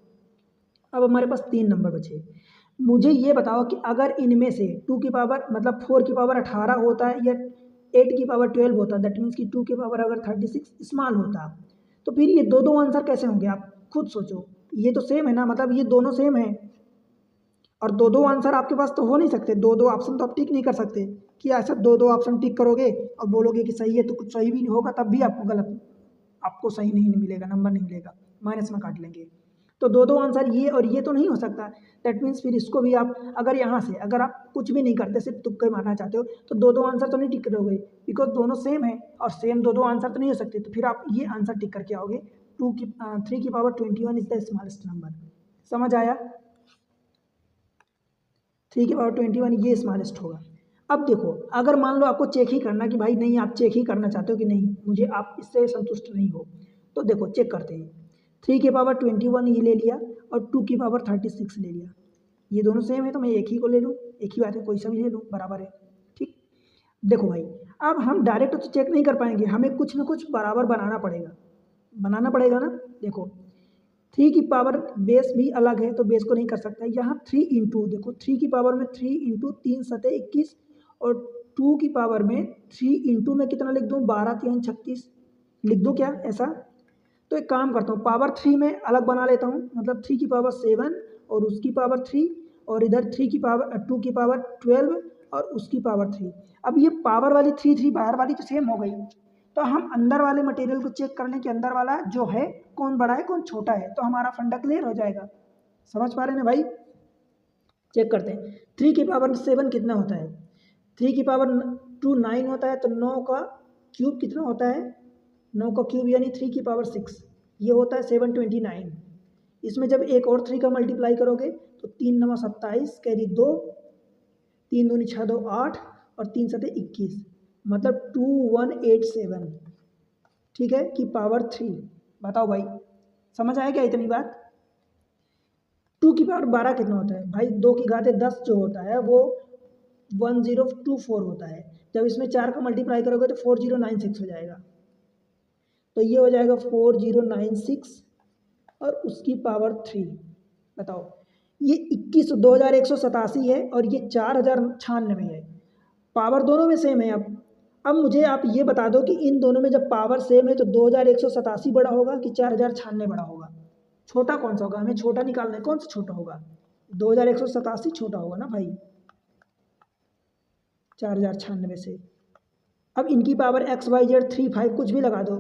अब हमारे पास 3 नंबर बचे। मुझे ये बताओ कि अगर इनमें से 2 की पावर मतलब 4 की पावर 18 होता है या 8 की पावर 12 होता है, दैट मीन्स कि 2 की पावर अगर 36 स्मॉल होता, तो फिर ये दो आंसर कैसे होंगे, आप खुद सोचो। ये तो सेम है ना, मतलब ये दोनों सेम है और दो आंसर आपके पास तो हो नहीं सकते, दो ऑप्शन तो आप टिक नहीं कर सकते कि ऐसा दो ऑप्शन टिक करोगे और बोलोगे कि सही है तो कुछ सही भी नहीं होगा, तब भी आपको गलत, आपको सही नहीं मिलेगा, नंबर नहीं मिलेगा, माइनस में काट लेंगे। तो दो आंसर ये और ये तो नहीं हो सकता। दैट मीन्स फिर इसको भी आप अगर यहाँ से अगर आप कुछ भी नहीं करते, सिर्फ तुक्के मारना चाहते हो, तो दो आंसर तो नहीं टिक करोगे, बिकॉज दोनों सेम है और सेम दो आंसर तो नहीं हो सकते, तो फिर आप ये आंसर टिक करके आओगे 3 की power 21 is the smallest number. समझ आया, 3 की पावर 21 ये स्मॉलेस्ट होगा। अब देखो अगर मान लो आपको चेक ही करना कि भाई नहीं, आप चेक ही करना चाहते हो कि नहीं मुझे आप इससे संतुष्ट नहीं हो, तो देखो चेक करते हैं। 3 की पावर 21 ये ले लिया और 2 की पावर 36 ले लिया, ये दोनों सेम है तो मैं एक ही को ले लूँ, एक ही बात है, कोई सा भी ले लूँ बराबर है। ठीक, देखो भाई अब हम डायरेक्ट तो चेक नहीं कर पाएंगे, हमें कुछ ना कुछ बराबर बनाना पड़ेगा ना। देखो 3 की पावर बेस भी अलग है तो बेस को नहीं कर सकता, यहाँ 3 इंटू, देखो 3 की पावर में 3 इंटू 3 सतह 21 और 2 की पावर में 3 इंटू में कितना लिख दूँ, 12 3 36 लिख दूँ क्या ऐसा। तो एक काम करता हूँ, पावर 3 में अलग बना लेता हूँ, मतलब 3 की पावर 7 और उसकी पावर 3 और इधर 3 की पावर 2 की पावर 12 और उसकी पावर 3। अब ये पावर वाली 3 बाहर वाली तो सेम हो गई, तो हम अंदर वाले मटेरियल को चेक कर लें कि अंदर वाला जो है कौन बड़ा है कौन छोटा है, तो हमारा फंडा क्लियर हो जाएगा। समझ पा रहे हैं ना भाई? चेक करते हैं 3 की पावर 7 कितना होता है, 3 की पावर 2 9 होता है, तो 9 का क्यूब कितना होता है, 9 का क्यूब यानी 3 की पावर 6, ये होता है 729। इसमें जब एक और 3 का मल्टीप्लाई करोगे तो 3 9 27 कैरी 2, 3 दूनी 6 2 8 और 3 7 21, मतलब 2187, ठीक है, की पावर 3। बताओ भाई समझ आया क्या इतनी बात? 2 की पावर 12 कितना होता है भाई, 2 की घात 10 जो होता है वो 1024 होता है, जब इसमें 4 का मल्टीप्लाई करोगे तो 4096 हो जाएगा, तो ये हो जाएगा 4096 और उसकी पावर 3। बताओ ये 2187 है और ये 4096 है, पावर दोनों में सेम है। अब मुझे आप ये बता दो कि इन दोनों में जब पावर सेम है तो 2187 बड़ा होगा कि 4096 बड़ा होगा? छोटा कौन सा होगा, हमें छोटा निकालना है, कौन सा छोटा होगा? 2187 छोटा होगा ना भाई 4096 से। अब इनकी पावर XYZ 3 5 कुछ भी लगा दो,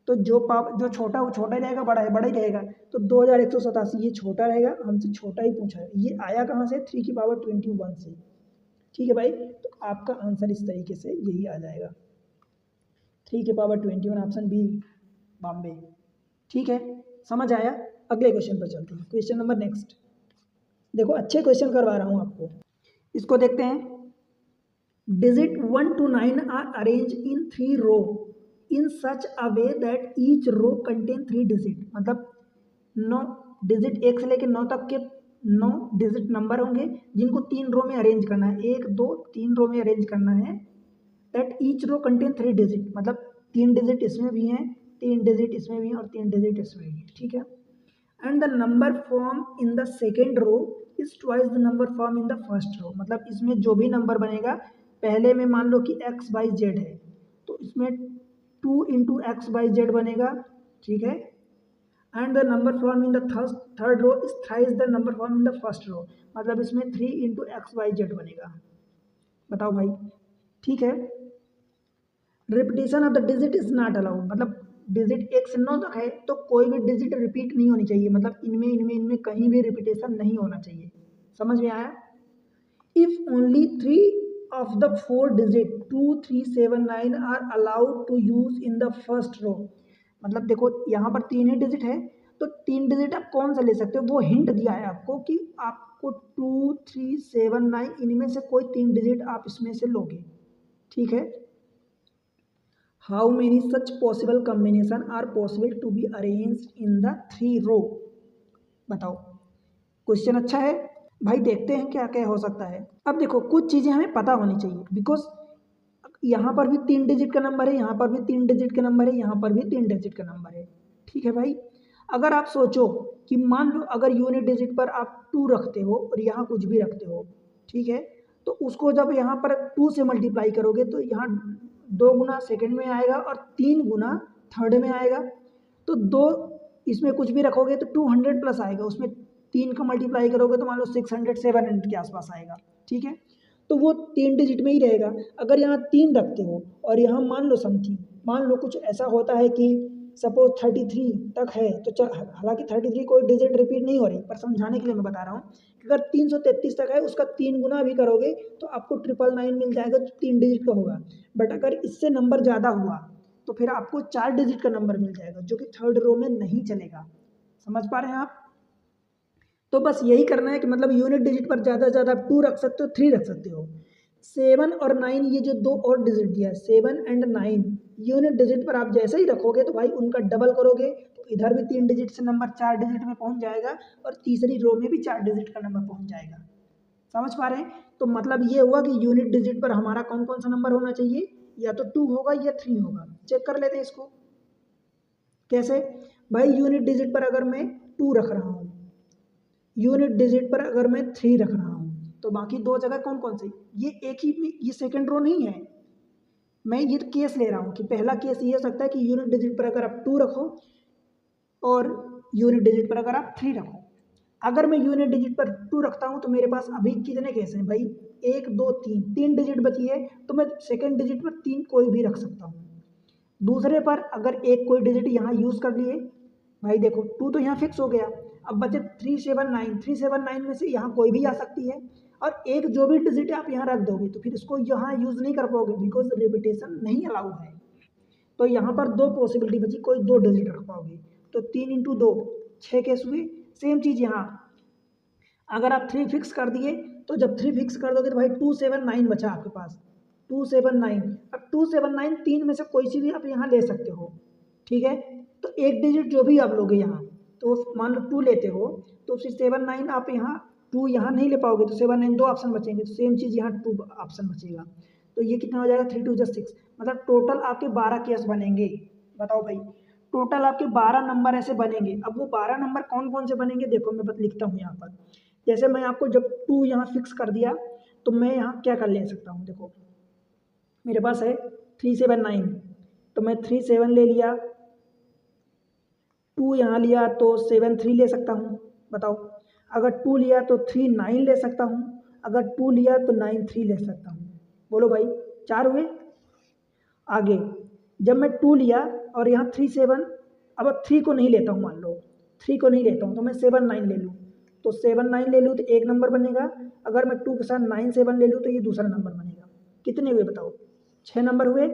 तो जो छोटा वो छोटा ही रहेगा, बड़ा है बड़ा ही रहेगा, तो 2187 ये छोटा रहेगा, हमसे छोटा ही पूछा है। ये आया कहाँ से? 3 की पावर 21 से। ठीक है भाई, तो आपका आंसर इस तरीके से यही आ जाएगा, 3 की पावर 21, ऑप्शन बी बॉम्बे। ठीक है, समझ आया? अगले क्वेश्चन पर चलते हैं, क्वेश्चन नंबर नेक्स्ट। देखो अच्छे क्वेश्चन करवा रहा हूँ आपको, इसको देखते हैं। Digit 1 to 9 are arrange in 3 row in such a way that each row contain 3 digit, मतलब 9 डिजिट 1 से लेकर 9 तक के 9 डिजिट नंबर होंगे जिनको 3 रो में अरेंज करना है, 1 2 3 रो में अरेंज करना है। That each row contain 3 digit, मतलब 3 डिजिट इसमें भी हैं, 3 डिजिट इसमें भी हैं और 3 डिजिट इसमें भी हैं। ठीक है, and the number form in the second row is twice the number form in the first row, मतलब इसमें जो भी नंबर बनेगा पहले में मान लो कि XYZ है, तो इसमें 2 इंटू XYZ बनेगा। ठीक है, and the number form in the third row is thrice the number form in the first row, मतलब इसमें 3 इंटू XYZ बनेगा। बताओ भाई, ठीक है। Repetition of the digit is not allowed, मतलब डिजिट 1 से 9 तक है तो कोई भी डिजिट रिपीट नहीं होनी चाहिए, मतलब इनमें कहीं भी रिपीटेशन नहीं होना चाहिए। समझ में आया? If only 3 of the 4 digit 2 3 7 9 are allowed to use in the first row, मतलब देखो यहाँ पर 3 ही डिजिट है, तो 3 डिजिट आप कौन सा ले सकते हो, वो हिंट दिया है आपको कि आपको 2 3 7 9 इनमें से कोई 3 डिजिट आप इसमें से लोगे। ठीक है, how many such possible combination are possible to be arranged in the 3 row? बताओ, क्वेश्चन अच्छा है भाई, देखते हैं क्या क्या हो सकता है। अब देखो कुछ चीज़ें हमें पता होनी चाहिए, बिकॉज यहाँ पर भी 3 डिजिट का नंबर है, यहाँ पर भी 3 डिजिट का नंबर है, यहाँ पर भी 3 डिजिट का नंबर है। ठीक है भाई, अगर आप सोचो कि मान लो अगर यूनिट डिजिट पर आप 2 रखते हो और यहाँ कुछ भी रखते हो, ठीक है, तो उसको जब यहाँ पर 2 से मल्टीप्लाई करोगे तो यहाँ 2 गुना सेकेंड में आएगा और 3 गुना थर्ड में आएगा, तो 2 इसमें कुछ भी रखोगे तो 200 प्लस आएगा, उसमें 3 का मल्टीप्लाई करोगे तो मान लो 600 700 के आसपास आएगा। ठीक है, तो वो 3 डिजिट में ही रहेगा। अगर यहाँ 3 रखते हो और यहाँ मान लो समथिंग, मान लो कुछ ऐसा होता है कि सपोज 33 तक है, तो हालांकि 33 कोई डिजिट रिपीट नहीं हो रही, पर समझाने के लिए मैं बता रहा हूँ कि अगर 333 तक है उसका 3 गुना भी करोगे तो आपको 999 मिल जाएगा, जो 3 डिजिट का होगा। बट अगर इससे नंबर ज़्यादा हुआ तो फिर आपको 4 डिजिट का नंबर मिल जाएगा, जो कि थर्ड रो में नहीं चलेगा। समझ पा रहे हैं आप? तो बस यही करना है कि मतलब यूनिट डिजिट पर ज़्यादा से ज़्यादा 2 रख सकते हो, 3 रख सकते हो। 7 और 9 ये जो 2 और डिजिट दिया है 7 एंड 9, यूनिट डिजिट पर आप जैसे ही रखोगे तो भाई उनका डबल करोगे तो इधर भी 3 डिजिट से नंबर 4 डिजिट में पहुंच जाएगा और तीसरी रो में भी 4 डिजिट का नंबर पहुंच जाएगा। समझ पा रहे हैं? तो मतलब ये हुआ कि यूनिट डिजिट पर हमारा कौन कौन सा नंबर होना चाहिए, या तो 2 होगा या 3 होगा। चेक कर लेते हैं इसको कैसे। भाई यूनिट डिजिट पर अगर मैं 2 रख रहा हूँ, यूनिट डिजिट पर अगर मैं 3 रख रहा हूँ, तो बाकी 2 जगह कौन कौन से, ये एक ही, ये सेकंड रो नहीं है। मैं ये केस ले रहा हूँ कि पहला केस ये हो सकता है कि यूनिट डिजिट पर अगर आप 2 रखो और यूनिट डिजिट पर अगर आप 3 रखो, अगर मैं यूनिट डिजिट पर 2 रखता हूँ तो मेरे पास अभी कितने केस हैं भाई, 1 2 3, 3 डिजिट बची है, तो मैं सेकेंड डिजिट पर 3 कोई भी रख सकता हूँ। दूसरे पर अगर एक कोई डिजिट यहाँ यूज़ कर लिए, भाई देखो 2 तो यहाँ फिक्स हो गया, अब बचे 379, 379 में से यहाँ कोई भी आ सकती है, और एक जो भी डिजिट आप यहाँ रख दोगे तो फिर इसको यहाँ यूज़ नहीं कर पाओगे बिकॉज रिपीटेशन नहीं अलाउ है। तो यहाँ पर 2 पॉसिबिलिटी बची, कोई 2 डिजिट रख पाओगे, तो 3 इंटू 2 6 केस हुए। सेम चीज़ यहाँ, अगर आप 3 फिक्स कर दिए तो जब 3 फिक्स कर दोगे तो भाई 279 बचा आपके पास, 279। अब 279 3 में से कोई सी भी आप यहाँ ले सकते हो, ठीक है। तो एक डिजिट जो भी आप लोगे यहाँ, तो मान लो 2 लेते हो तो फिर 79 आप यहाँ 2 यहाँ नहीं ले पाओगे, तो 79 2 ऑप्शन बचेंगे, तो सेम चीज़ यहाँ 2 ऑप्शन बचेगा। तो ये कितना हो जाएगा, 3 2 6, मतलब टोटल आपके 12 केस बनेंगे। बताओ भाई, टोटल आपके 12 नंबर ऐसे बनेंगे। अब वो 12 नंबर कौन कौन से बनेंगे, देखो मैं बस लिखता हूँ यहाँ पर। जैसे मैं आपको जब 2 यहाँ फिक्स कर दिया तो मैं यहाँ क्या कर ले सकता हूँ, देखो मेरे पास है 379, तो मैं 37 ले लिया, 2 यहाँ लिया तो 73 ले सकता हूँ। बताओ, अगर 2 लिया तो 39 ले सकता हूँ, अगर 2 लिया तो 93 ले सकता हूँ। बोलो भाई, 4 हुए। आगे जब मैं 2 लिया और यहाँ 37, अब 3 को नहीं लेता हूँ, मान लो 3 को नहीं लेता हूँ तो मैं 79 ले लूँ, तो 79 ले लूँ तो एक नंबर बनेगा। अगर मैं 2 के साथ 97 ले लूँ तो ये दूसरा नंबर बनेगा। कितने हुए बताओ, 6 नंबर हुए।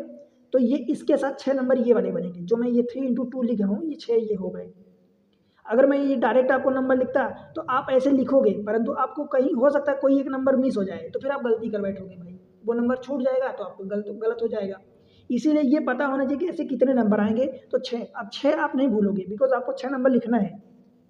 तो ये इसके साथ 6 नंबर ये वाले बनेंगे, जो मैं ये 3 इंटू 2 लिखा हूँ, ये 6 ये हो गए। अगर मैं ये डायरेक्ट आपको नंबर लिखता तो आप ऐसे लिखोगे, परंतु आपको कहीं हो सकता है कोई एक नंबर मिस हो जाए, तो फिर आप गलती कर बैठोगे भाई, वो नंबर छूट जाएगा तो आपको गलत हो जाएगा। इसीलिए ये पता होना चाहिए कि ऐसे कितने नंबर आएंगे। तो 6, अब 6 आप नहीं भूलोगे बिकॉज आपको 6 नंबर लिखना है।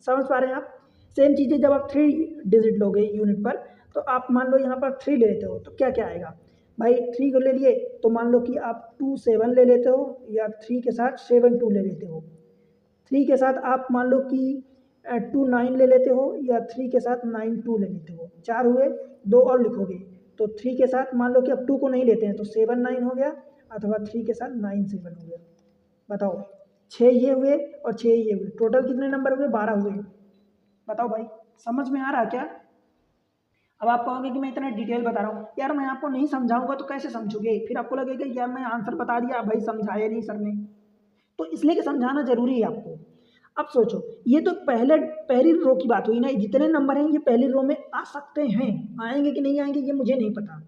समझ पा रहे हैं आप। सेम चीज़ें जब आप 3 डिजिट लोगे यूनिट पर, तो आप मान लो यहाँ पर 3 ले लेते हो तो क्या क्या आएगा भाई, 3 को ले लिए तो मान लो कि आप 2 7 ले लेते हो, या 3 के साथ 7 2 ले लेते हो। 3 के साथ आप मान लो कि 2 9 ले लेते हो, या 3 के साथ 9 2 ले लेते हो। 4 हुए, 2 और लिखोगे, तो 3 के साथ मान लो कि अब 2 को नहीं लेते हैं तो 7 9 हो गया, अथवा 3 के साथ 9 7 हो गया। बताओ, 6 ये हुए और 6 ये हुए, टोटल कितने नंबर हुए, 12 हुए। बताओ भाई, समझ में आ रहा क्या। अब आप कहोगे कि मैं इतना डिटेल बता रहा हूँ, यार मैं आपको नहीं समझाऊंगा तो कैसे समझोगे, फिर आपको लगेगा यार मैं आंसर बता दिया भाई, समझाया नहीं सर ने। तो इसलिए कि समझाना जरूरी है आपको। अब सोचो, ये तो पहली रो की बात हुई ना, जितने नंबर हैं ये पहली रो में आ सकते हैं, आएंगे कि नहीं आएंगे ये मुझे नहीं पता।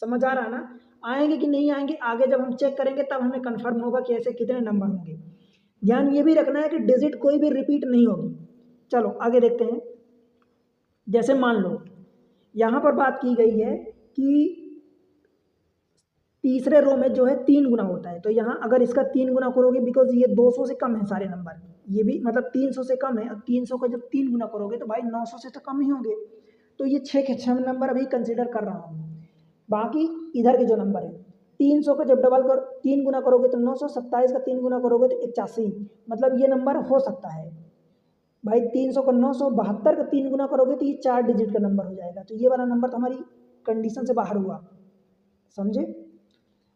समझ आ रहा ना, आएंगे कि नहीं आएंगे आगे जब हम चेक करेंगे तब हमें कंफर्म होगा कि ऐसे कितने नंबर होंगे। ध्यान ये भी रखना है कि डिजिट कोई भी रिपीट नहीं होगी। चलो आगे देखते हैं। जैसे मान लो यहाँ पर बात की गई है कि तीसरे रो में जो है 3 गुना होता है, तो यहाँ अगर इसका 3 गुना करोगे, बिकॉज ये 200 से कम है सारे नंबर, ये भी मतलब 300 से कम है, अब 300 का जब 3 गुना करोगे तो भाई 900 से तो कम ही होंगे। तो ये 6 के 6 नंबर अभी कंसिडर कर रहा हूँ। बाकी इधर के जो नंबर है, 300 का जब डबल कर 3 गुना करोगे तो 927 का 3 गुना करोगे तो 81, मतलब ये नंबर हो सकता है भाई। 300 का 972 का 3 गुना करोगे तो ये 4 डिजिट का नंबर हो जाएगा, तो ये वाला नंबर तो हमारी कंडीशन से बाहर हुआ, समझे।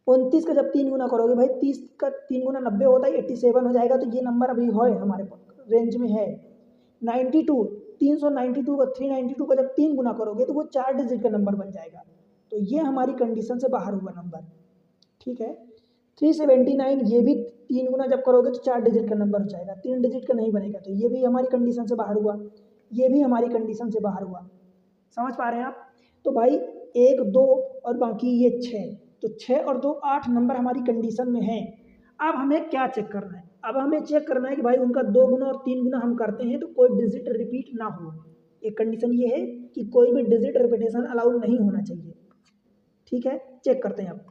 29 का जब 3 गुना करोगे भाई, 30 का 3 गुना 90 होता है, 87 हो जाएगा, तो ये नंबर अभी है हमारे रेंज में है। 92, 392 का 392 का जब 3 गुना करोगे तो वो 4 डिजिट का नंबर बन जाएगा, तो ये हमारी कंडीशन से बाहर हुआ नंबर, ठीक है। 379 ये भी 3 गुना जब करोगे तो 4 डिजिट का नंबर हो जाएगा, 3 डिजिट का नहीं बनेगा, तो ये भी हमारी कंडीशन से बाहर हुआ, ये भी हमारी कंडीशन से बाहर हुआ। समझ पा रहे हैं आप। तो भाई 1 2 और बाकी ये 6, तो 6 और 2 8 नंबर हमारी कंडीशन में है। अब हमें क्या चेक करना है, अब हमें चेक करना है कि भाई उनका 2 गुना और 3 गुना हम करते हैं तो कोई डिजिट रिपीट ना हो। एक कंडीशन ये है कि कोई भी डिजिट रिपीटेशन अलाउ नहीं होना चाहिए, ठीक है। चेक करते हैं। अब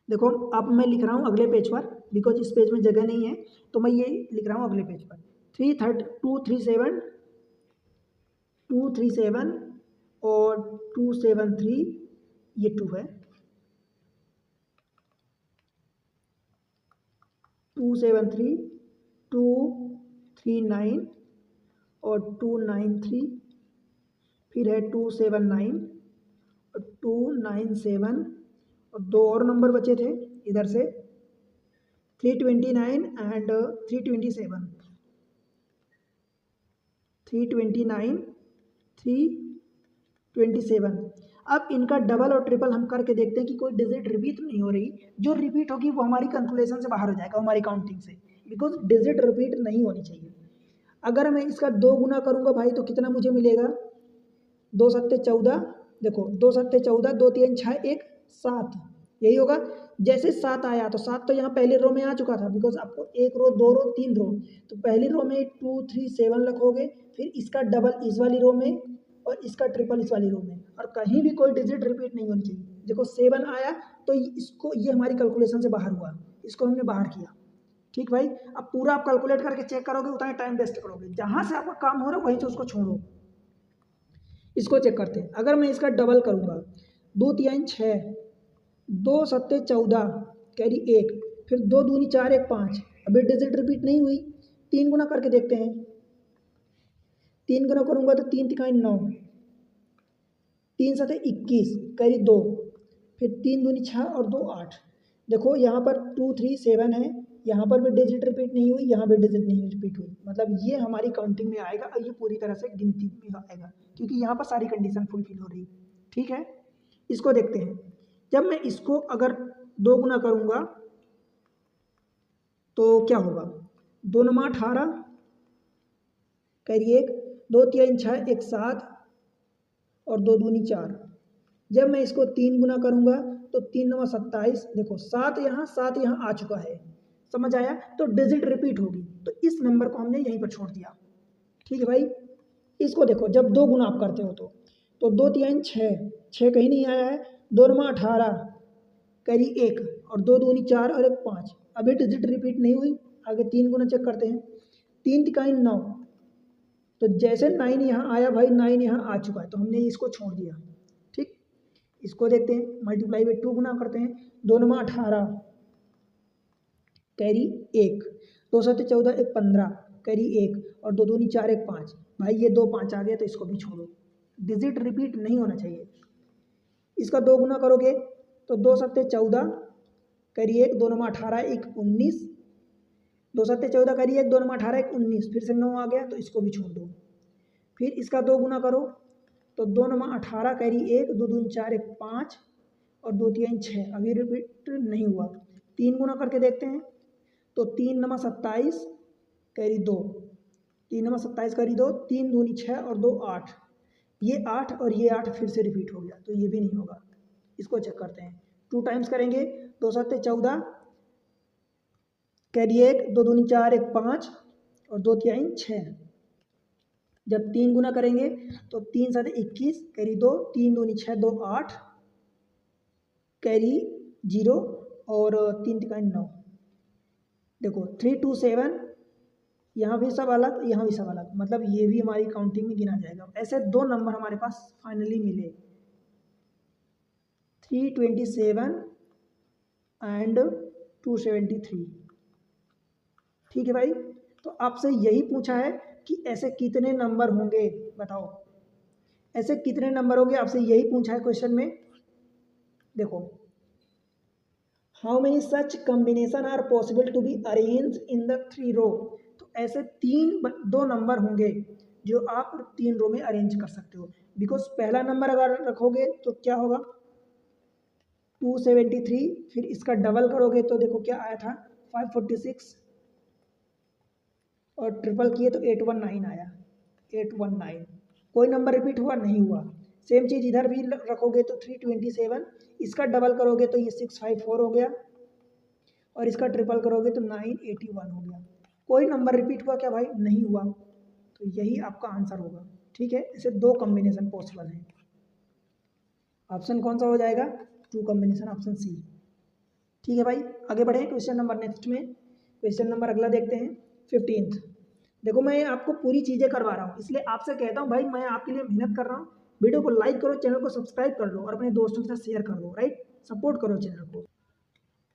देखो, अब मैं लिख रहा हूँ अगले पेज पर, बिकॉज इस पेज में जगह नहीं है, तो मैं ये लिख रहा हूँ अगले पेज पर। 237 और 273, ये 2 है, 273, 239 और 293, फिर है 279 और 297, और 2 और नंबर बचे थे इधर से, 329 एंड 327, 329 327। अब इनका डबल और ट्रिपल हम करके देखते हैं कि कोई डिजिट रिपीट नहीं हो रही। जो रिपीट होगी वो हमारी कैलकुलेशन से बाहर हो जाएगा, हमारी काउंटिंग से, बिकॉज डिजिट रिपीट नहीं होनी चाहिए। अगर मैं इसका 2 गुना करूँगा भाई तो कितना मुझे मिलेगा, 2 सत्ते 14, देखो 2 सत्ते 14, 2 3 6 1 7, यही होगा। जैसे 7 आया तो 7 तो यहाँ पहले रो में आ चुका था, बिकॉज आपको 1 रो 2 रो 3 रो, तो पहली रो में 2 3 7 रखोगे, फिर इसका डबल इस वाली रो में और इसका ट्रिपल इस वाली रो में, और कहीं भी कोई डिजिट रिपीट नहीं होनी चाहिए। देखो 7 आया तो इसको, ये हमारी कैलकुलेशन से बाहर हुआ, इसको हमने बाहर किया। ठीक भाई, अब पूरा आप कैलकुलेट करके चेक करोगे उतना टाइम वेस्ट करोगे, जहाँ से आपका काम हो रहा है वहीं से उसको छोड़ो। इसको चेक करते हैं। अगर मैं इसका डबल करूँगा, 2 3 6, 2 सत्ते 14, कैरी 1, फिर 2 दूनी 4 1 5, अभी डिजिट रिपीट नहीं हुई। 3 गुना करके देखते हैं। 3 गुना करूँगा तो 3 तिकाई 9, 3 सत्ते 21, कैरी 2, फिर 3 दूनी 6 और 2 8। देखो यहाँ पर 2 3 7 है, यहाँ पर भी डिजिट रिपीट नहीं हुई, यहाँ भी डिजिट नहीं रिपीट हुई, मतलब ये हमारी काउंटिंग में आएगा और ये पूरी तरह से गिनती में आएगा, क्योंकि यहाँ पर सारी कंडीशन फुलफिल हो रही। ठीक है, इसको देखते हैं। जब मैं इसको अगर 2 गुना करूँगा तो क्या होगा, 2 9 18, कैरी 1, 2 3 6 1 7 और 2 दूनी 4। जब मैं इसको 3 गुना करूँगा तो 3 9 27, देखो 7 यहाँ आ चुका है, समझ आया। तो डिजिट रिपीट होगी, तो इस नंबर को हमने यहीं पर छोड़ दिया। ठीक है भाई, इसको देखो, जब 2 गुना आप करते हो तो 2 3 6, 6 कहीं नहीं आया है, 2 9 18, कैरी 1 और 2 दूनी 4 और 1 5, अभी डिजिट रिपीट नहीं हुई। आगे 3 गुना चेक करते हैं, 3 तिकाई 9, तो जैसे 9 यहाँ आया भाई, 9 यहाँ आ चुका है, तो हमने इसको छोड़ दिया। ठीक, इसको देखते हैं, मल्टीप्लाई में 2 गुना करते हैं, 2 9 18, कैरी 1, 2 7 14 1 15, कैरी 1 और 2 दूनी 4 1 5। भाई ये 2 5 आ गया तो इसको भी छोड़ो, डिजिट रिपीट नहीं होना चाहिए। इसका 2 गुना करोगे तो 2 सत्ते 14, कैरी 1, 2 9 18 1 19, 2 सत्ते 14 कैरी 1, 2 9 18 1 19, फिर से 9 आ गया तो इसको भी छोड़ दो। फिर इसका 2 गुना करो तो 2 9 18, कैरी 1, 2 दूनी 4 1 5 और 2 3 6, अभी रिपीट नहीं हुआ। 3 गुना करके देखते हैं, तो 3 9 27, कैरी 2, 3 9 27 कैरी 2, 3 दूनी 6 और 2 8, ये 8 और ये 8 फिर से रिपीट हो गया, तो ये भी नहीं होगा। इसको चेक करते हैं, 2 टाइम्स करेंगे, 2 सत्ते 14, कैरी 1, 2 दूनी 4 1 5 और 2 3 6। जब 3 गुना करेंगे तो 3 सत्ते 21, कैरी 2, 3 दूनी 6 2 8, कैरी 0 और 3 तिकाई 9। देखो 3 2 7, यहाँ भी सब अलग, यहाँ भी सब अलग, मतलब ये भी हमारी काउंटिंग में गिना जाएगा। ऐसे 2 नंबर हमारे पास फाइनली मिले, 327 एंड 273। ठीक है भाई, तो आपसे यही पूछा है कि ऐसे कितने नंबर होंगे, बताओ ऐसे कितने नंबर होंगे, आपसे यही पूछा है क्वेश्चन में। देखो, how many such combination are possible to be arrange in the 3 row. तो ऐसे 2 नंबर होंगे जो आप 3 रो में अरेंज कर सकते हो, बिकॉज पहला नंबर अगर रखोगे तो क्या होगा 273, फिर इसका डबल करोगे तो देखो क्या आया था 546, और ट्रिपल किए तो 819 आया, 819। कोई नंबर रिपीट हुआ नहीं हुआ। सेम चीज़ इधर भी रखोगे तो 327, इसका डबल करोगे तो ये 654 हो गया, और इसका ट्रिपल करोगे तो 981 हो गया। कोई नंबर रिपीट हुआ क्या भाई, नहीं हुआ, तो यही आपका आंसर होगा। ठीक है, ऐसे 2 कॉम्बिनेशन पॉसिबल हैं। ऑप्शन कौन सा हो जाएगा, 2 कॉम्बिनेशन, ऑप्शन सी। ठीक है भाई, आगे बढ़े क्वेश्चन नंबर नेक्स्ट में। क्वेश्चन नंबर अगला देखते हैं 15th। देखो मैं आपको पूरी चीज़ें करवा रहा हूँ, इसलिए आपसे कहता हूँ भाई मैं आपके लिए मेहनत कर रहा हूँ। वीडियो को लाइक करो, चैनल को सब्सक्राइब कर लो और अपने दोस्तों के साथ शेयर कर दो, राइट, सपोर्ट करो चैनल को।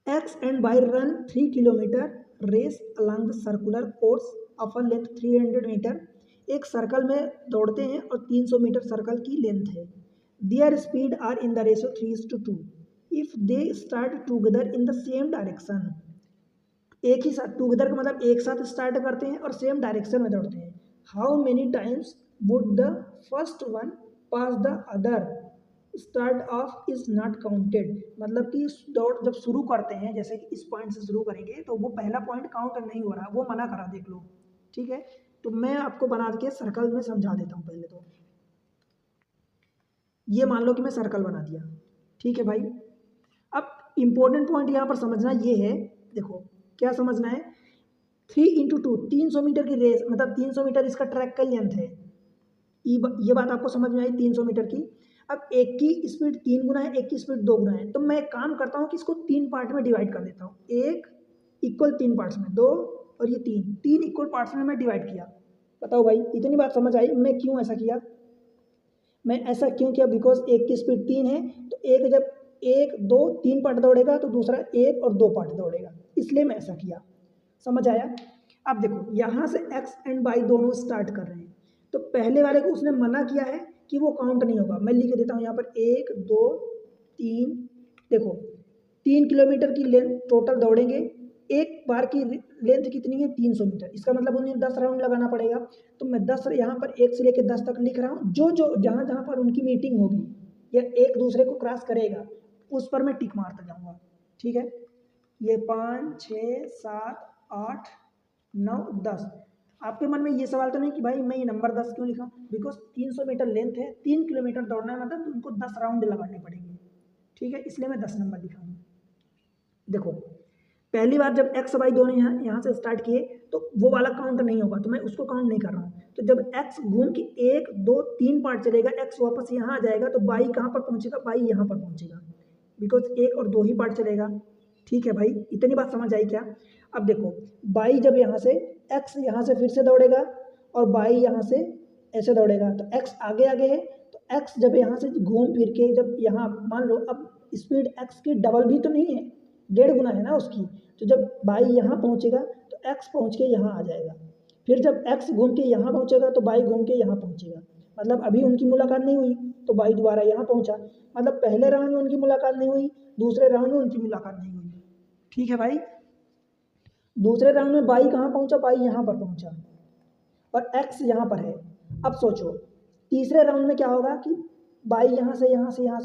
X and Y run 3 kilometre race along the circular course of a length 300 metre. एक सर्कल में दौड़ते हैं और 300 मीटर सर्कल की लेंथ है। Their speed are in the ratio 3:2 if they start together in the same direction. एक ही साथ, टूगेदर का मतलब एक साथ स्टार्ट करते हैं और सेम डायरेक्शन में दौड़ते हैं। How many times would the first one pass the other start of is not counted. मतलब कि दौड़ जब शुरू करते हैं, जैसे कि इस पॉइंट से शुरू करेंगे तो वो पहला पॉइंट काउंट नहीं हो रहा, वो मना करा, देख लो। ठीक है, तो मैं आपको बना के सर्कल में समझा देता हूँ। पहले तो ये मान लो कि मैं सर्कल बना दिया। ठीक है भाई, अब इंपॉर्टेंट पॉइंट यहाँ पर समझना ये है, देखो क्या समझना है, 3 × 2 300 मीटर की रेस, मतलब 300 मीटर इसका ट्रैक का लेंथ है। ये बात आपको समझ में आई 300 मीटर की। अब एक की स्पीड 3 गुना है, एक की स्पीड 2 गुना है, तो मैं एक काम करता हूँ कि इसको 3 पार्ट में डिवाइड कर देता हूँ। एक इक्वल 3 पार्ट्स में, 2 और ये 3 इक्वल पार्ट्स में मैं डिवाइड किया। बताओ भाई, इतनी बात समझ आई मैं क्यों ऐसा किया? मैं ऐसा क्यों किया? बिकॉज एक की स्पीड 3 है, तो एक जब 1 2 3 पार्ट दौड़ेगा तो दूसरा 1 और 2 पार्ट दौड़ेगा, इसलिए मैं ऐसा किया। समझ आया? अब देखो यहाँ से एक्स एंड वाई दोनों स्टार्ट कर रहे हैं, तो पहले वाले को उसने मना किया है कि वो काउंट नहीं होगा। मैं लिख देता हूँ यहाँ पर 1 2 3। देखो 3 किलोमीटर की लेंथ टोटल दौड़ेंगे, एक बार की लेंथ कितनी है? 300 मीटर। इसका मतलब उन्हें 10 राउंड लगाना पड़ेगा। तो मैं 10 यहाँ पर 1 से लेकर 10 तक लिख रहा हूँ। जो जो जहाँ जहाँ पर उनकी मीटिंग होगी या एक दूसरे को क्रॉस करेगा उस पर मैं टिक मारता जाऊँगा। ठीक है, ये 5 6 7 8 9 10। आपके मन में ये सवाल तो नहीं कि भाई मैं ये नंबर 10 क्यों लिखा? बिकॉज 300 मीटर लेंथ है, 3 किलोमीटर दौड़ना है, मतलब उनको 10 राउंड लगाने पड़ेंगे। ठीक है, इसलिए मैं 10 नंबर लिखा हूँ। देखो पहली बार जब एक्स वाई दोनों यहाँ से स्टार्ट किए तो वो वाला काउंट नहीं होगा, तो मैं उसको काउंट नहीं कर रहा हूँ। तो जब एक्स घूम के 1 2 3 पार्ट चलेगा, एक्स वापस यहाँ आ जाएगा, तो वाई कहाँ पर पहुँचेगा? वाई यहाँ पर पहुँचेगा, बिकॉज 1 और 2 ही पार्ट चलेगा। ठीक है भाई, इतनी बात समझ आई क्या? अब देखो वाई जब यहाँ से, एक्स यहाँ से फिर से दौड़ेगा और वाई यहाँ से ऐसे दौड़ेगा, तो एक्स आगे आगे है, तो एक्स जब यहाँ से घूम फिर के जब यहाँ, मान लो अब स्पीड एक्स की डबल भी तो नहीं है, 1.5 गुना है ना उसकी, तो जब वाई यहाँ पहुँचेगा तो एक्स पहुँच के यहाँ आ जाएगा। फिर जब एक्स घूम के यहाँ पहुँचेगा तो वाई घूम के यहाँ पहुँचेगा। मतलब अभी उनकी मुलाकात नहीं हुई तो वाई दोबारा यहाँ पहुँचा, मतलब पहले राउंड में उनकी मुलाकात नहीं हुई, दूसरे राउंड में उनकी मुलाकात नहीं हुई। ठीक है भाई, दूसरे राउंड में वाई कहाँ पहुँचा? वाई यहाँ पर पहुँचा और एक्स यहाँ पर है। अब सोचो तीसरे राउंड में क्या होगा कि वाई यहाँ से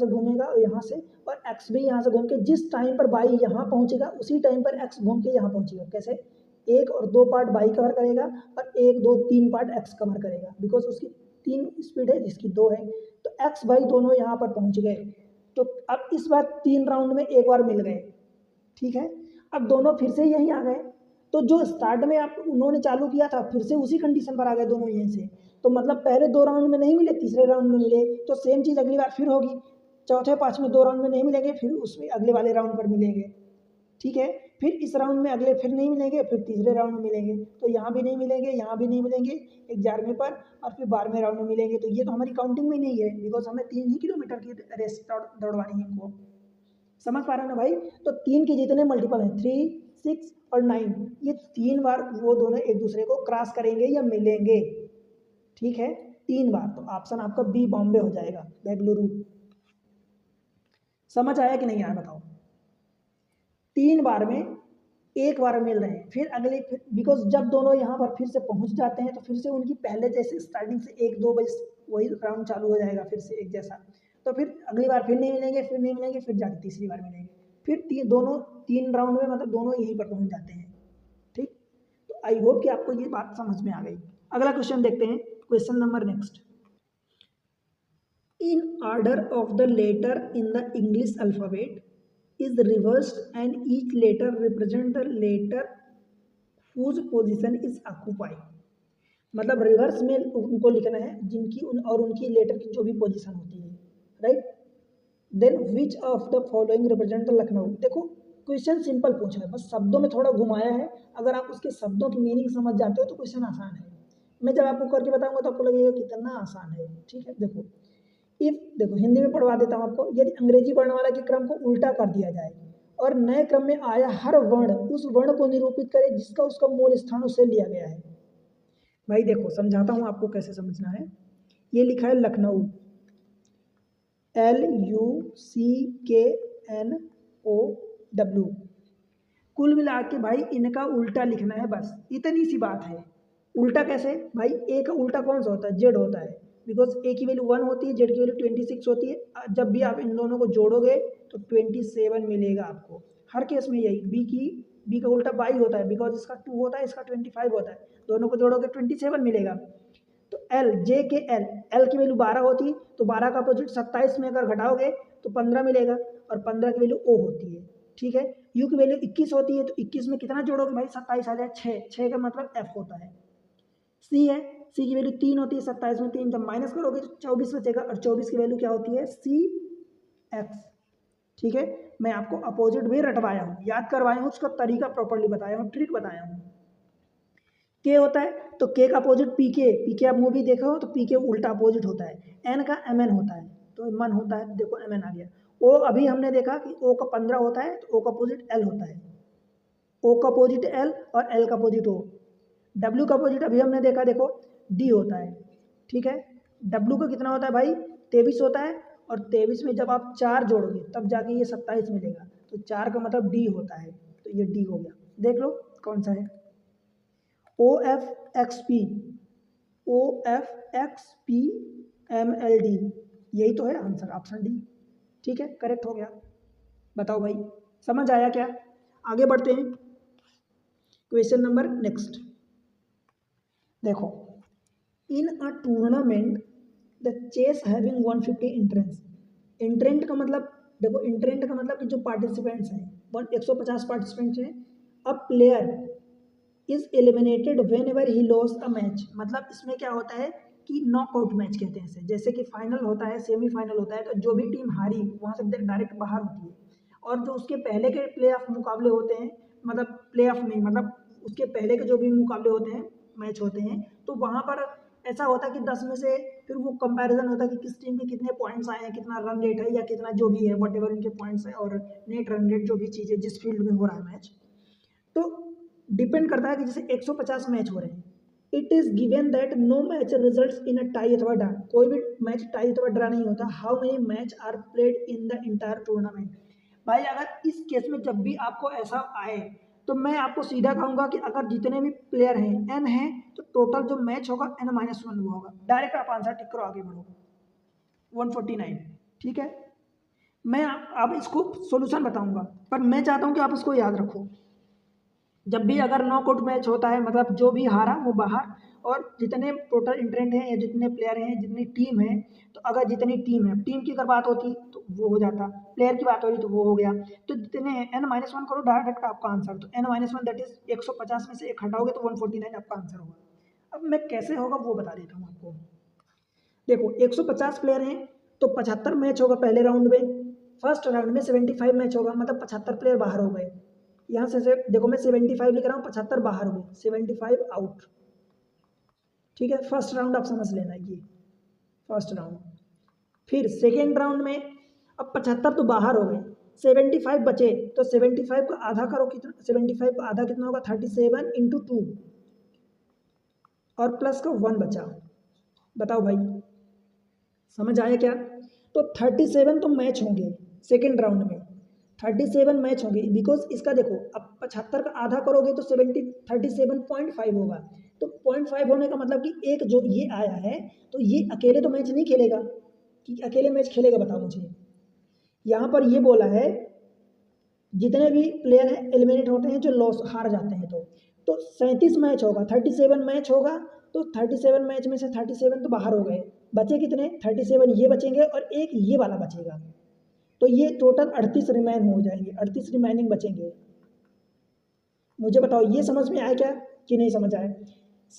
घूमेगा और यहाँ से, और एक्स भी यहाँ से घूम के, जिस टाइम पर वाई यहाँ पहुँचेगा उसी टाइम पर एक्स घूम के यहाँ पहुँचेगा। कैसे? 1 और 2 पार्ट वाई कवर करेगा और 1 2 3 पार्ट एक्स कवर करेगा, बिकॉज उसकी 3 स्पीड है जिसकी 2 है। तो एक्स वाई दोनों यहाँ पर पहुँच गए। तो अब इस बार 3 राउंड में एक बार मिल गए। ठीक है, अब दोनों फिर से यहीं आ गए, तो जो स्टार्ट में आप उन्होंने चालू किया था फिर से उसी कंडीशन पर आ गए दोनों यहीं से। तो मतलब पहले 2 राउंड में नहीं मिले, तीसरे राउंड में मिले, तो सेम चीज़ अगली बार फिर होगी। चौथे पाँचवें 2 राउंड में नहीं मिलेंगे, फिर उसमें अगले वाले राउंड पर मिलेंगे। ठीक है, फिर इस राउंड में अगले फिर नहीं मिलेंगे, फिर तीसरे राउंड में मिलेंगे, तो यहाँ भी नहीं मिलेंगे, यहाँ भी नहीं मिलेंगे, 11वें पर, और फिर 12वें राउंड में मिलेंगे। तो ये तो हमारी काउंटिंग में नहीं है, बिकॉज हमें 3 ही किलोमीटर की रेस दौड़वानी है इनको। समझ पा रहे हो ना भाई? तो 3 के जितने मल्टीपल हैं, 3 6 और 9, ये 3 बार वो दोनों एक दूसरे को क्रॉस करेंगे या मिलेंगे। ठीक है, 3 बार। तो ऑप्शन आपका बी बॉम्बे हो जाएगा, बेंगलुरु। समझ आया कि नहीं आया बताओ? 3 बार में एक बार मिल रहे हैं, फिर अगले, फिर बिकॉज जब दोनों यहाँ पर फिर से पहुँच जाते हैं तो फिर से उनकी पहले जैसे स्टार्टिंग से 1 2 बजे वही राउंड चालू हो जाएगा फिर से एक जैसा। तो फिर अगली बार फिर नहीं मिलेंगे, फिर नहीं मिलेंगे, फिर जाके तीसरी बार मिलेंगे, फिर दोनों 3 राउंड में मतलब दोनों यहीं पर पहुँच जाते हैं। ठीक, तो आई होप कि आपको ये बात समझ में आ गई। अगला क्वेश्चन देखते हैं, question number next. In order of the letter in the English alphabet is reversed and each letter represent the letter whose position is occupied। मतलब रिवर्स में उनको लिखना है जिनकी और उनकी लेटर की जो भी पोजीशन होती है, right. Then which of the following represent the Lucknow. देखो क्वेश्चन सिंपल पूछा है, बस शब्दों में थोड़ा घुमाया है। अगर आप उसके शब्दों की मीनिंग समझ जाते हो तो क्वेश्चन आसान है। मैं जब आपको करके बताऊंगा तो आपको लगेगा कितना आसान है। ठीक है, देखो देखो हिंदी में पढ़वा देता हूँ आपको। यदि अंग्रेजी वर्णमाला के क्रम को उल्टा कर दिया जाए और नए क्रम में आया हर वर्ण उस वर्ण को निरूपित करे जिसका उसका मूल स्थान उससे लिया गया है। भाई देखो समझाता हूँ आपको कैसे समझना है। ये लिखा है लखनऊ, LUCKNOW। कुल मिला के भाई इनका उल्टा लिखना है, बस इतनी सी बात है। उल्टा कैसे भाई? ए का उल्टा कौन सा होता है? जेड होता है। बिकॉज ए की वैल्यू 1 होती है, जेड की वैल्यू 26 होती है। जब भी आप इन दोनों को जोड़ोगे तो 27 मिलेगा आपको, हर केस में यही। बी का उल्टा बाई होता है, बिकॉज इसका 2 होता है, इसका 25 होता है, दोनों को जोड़ोगे 27 मिलेगा। तो एल, जे के एल की वैल्यू 12 होती है, तो 12 का अपोजिट 27 में अगर घटाओगे तो 15 मिलेगा, और 15 की वैल्यू ओ होती है, ठीक है। यू की वैल्यू 21 होती है, तो 21 में कितना जोड़ोगे भाई, 27 आ जाए, 6 का मतलब एफ होता है। सी है, सी की वैल्यू 3 होती है, 27 में 3 जब माइनस करोगे तो 24 बचेगा, और 24 की वैल्यू क्या होती है, सी एक्स, ठीक है। मैं आपको अपोजिट भी रटवाया हूँ, याद करवाया हूँ, उसका तरीका प्रॉपर्ली बताया हूँ, ट्रिक बताया हूँ। के होता है तो के का अपोजिट पी के आप मूवी देखा हो तो पी के उल्टा अपोजिट होता है। एन का एम एन होता है, तो मन होता है, देखो एम एन आ गया। ओ अभी हमने देखा कि ओ का 15 होता है, तो ओ का अपोजिट एल होता है, ओ का अपोजिट एल और एल का अपोजिट ओ। डब्ल्यू का अपोजिट अभी हमने देखा, देखो डी होता है, ठीक है। डब्ल्यू का कितना होता है भाई, 23 होता है, और 23 में जब आप 4 जोड़ोगे तब जाके ये 27 मिलेगा, तो 4 का मतलब डी होता है, तो ये डी हो गया। देख लो कौन सा है, O F X P, O F X P M L D, यही तो है आंसर, ऑप्शन डी, ठीक है, करेक्ट हो गया। बताओ भाई, समझ आया क्या? आगे बढ़ते हैं, क्वेश्चन नंबर नेक्स्ट। देखो, in a tournament the chess having 150 entrants, entrant का मतलब, देखो एंट्रेंट का मतलब कि जो पार्टिसिपेंट्स हैं, 150 पार्टिसिपेंट्स हैं। A player is eliminated when ever he loss a match, मतलब इसमें क्या होता है कि नॉकआउट मैच कहते हैं इसे, जैसे कि फाइनल होता है, सेमीफाइनल होता है, तो जो भी टीम हारी वहाँ से डायरेक्ट बाहर होती है, और जो उसके पहले के प्ले ऑफ मुकाबले होते हैं, मतलब प्ले ऑफ नहीं, मतलब उसके पहले के जो भी मुकाबले होते हैं, मैच होते हैं, तो वहाँ पर ऐसा होता है कि 10 में से फिर वो कंपैरिजन होता है कि किस टीम के कितने पॉइंट्स आए हैं, कितना रन रेट है, या कितना जो भी है वट एवर उनके पॉइंट्स है, और नेट रन रेट जो भी चीज़ है जिस फील्ड में हो रहा है मैच, तो डिपेंड करता है कि जैसे 150 मैच हो रहे हैं, it is given that no match results in a tie अथवा ड्रा, कोई भी मैच टाई अथवा ड्रा नहीं होता। How many match are played in the entire tournament, भाई अगर इस केस में जब भी आपको ऐसा आए, तो मैं आपको सीधा कहूंगा कि अगर जितने भी प्लेयर हैं एन हैं, तो टोटल जो मैच होगा n-1 हुआ होगा, डायरेक्ट आप आंसर टिक करो, आगे बढ़ो। 149, ठीक है। मैं आप इसको सोल्यूशन बताऊंगा, पर मैं चाहता हूं कि आप इसको याद रखो। जब भी अगर नॉकआउट मैच होता है, मतलब जो भी हारा वो बाहर, और जितने टोटल इंट्रेंट हैं या जितने प्लेयर हैं, जितनी टीम है, तो अगर जितनी टीम है, टीम की अगर बात होती तो वो हो जाता, प्लेयर की बात हो रही तो वो हो गया, तो जितने n-1 करो डायरेक्ट आपका आंसर, तो n-1 दैट इज 150 में से एक हटाओगे तो 149 आपका आंसर होगा। अब मैं कैसे होगा वो बता देता हूँ आपको। देखो 150 प्लेयर हैं, तो 75 मैच होगा पहले राउंड में, फर्स्ट राउंड में 75 मैच होगा, मतलब 75 प्लेयर बाहर हो गए। यहाँ से देखो मैं 75 लिख रहा हूँ, 75 बाहर हुए, 75 आउट, ठीक है। फर्स्ट राउंड आप समझ लेना, ये फर्स्ट राउंड। फिर सेकेंड राउंड में अब 75 तो बाहर हो गए, 75 बचे, तो 75 का आधा करो, कितना 75 का आधा कितना होगा, 37 इंटू 2, और प्लस का 1 बचा। बताओ भाई, समझ आया क्या? तो 37 तो मैच होंगे सेकेंड राउंड में, 37 मैच होंगे, बिकॉज इसका देखो अब 75 का आधा करोगे तो 37.5 होगा, तो 0.5 होने का मतलब कि एक जो ये आया है, तो ये अकेले तो मैच नहीं खेलेगा, कि अकेले मैच खेलेगा, बताओ मुझे। यहाँ पर ये बोला है जितने भी प्लेयर हैं एलिमिनेट होते हैं, जो लॉस हार जाते हैं, तो 37 मैच होगा, 37 मैच होगा, तो 37 मैच में से 37 तो बाहर हो गए, बचे कितने, 37 ये बचेंगे और एक ये वाला बचेगा, तो ये टोटल 38 रिमेन हो जाएंगे, 38 रिमेनिंग बचेंगे। मुझे बताओ ये समझ में आया क्या कि नहीं समझ आया?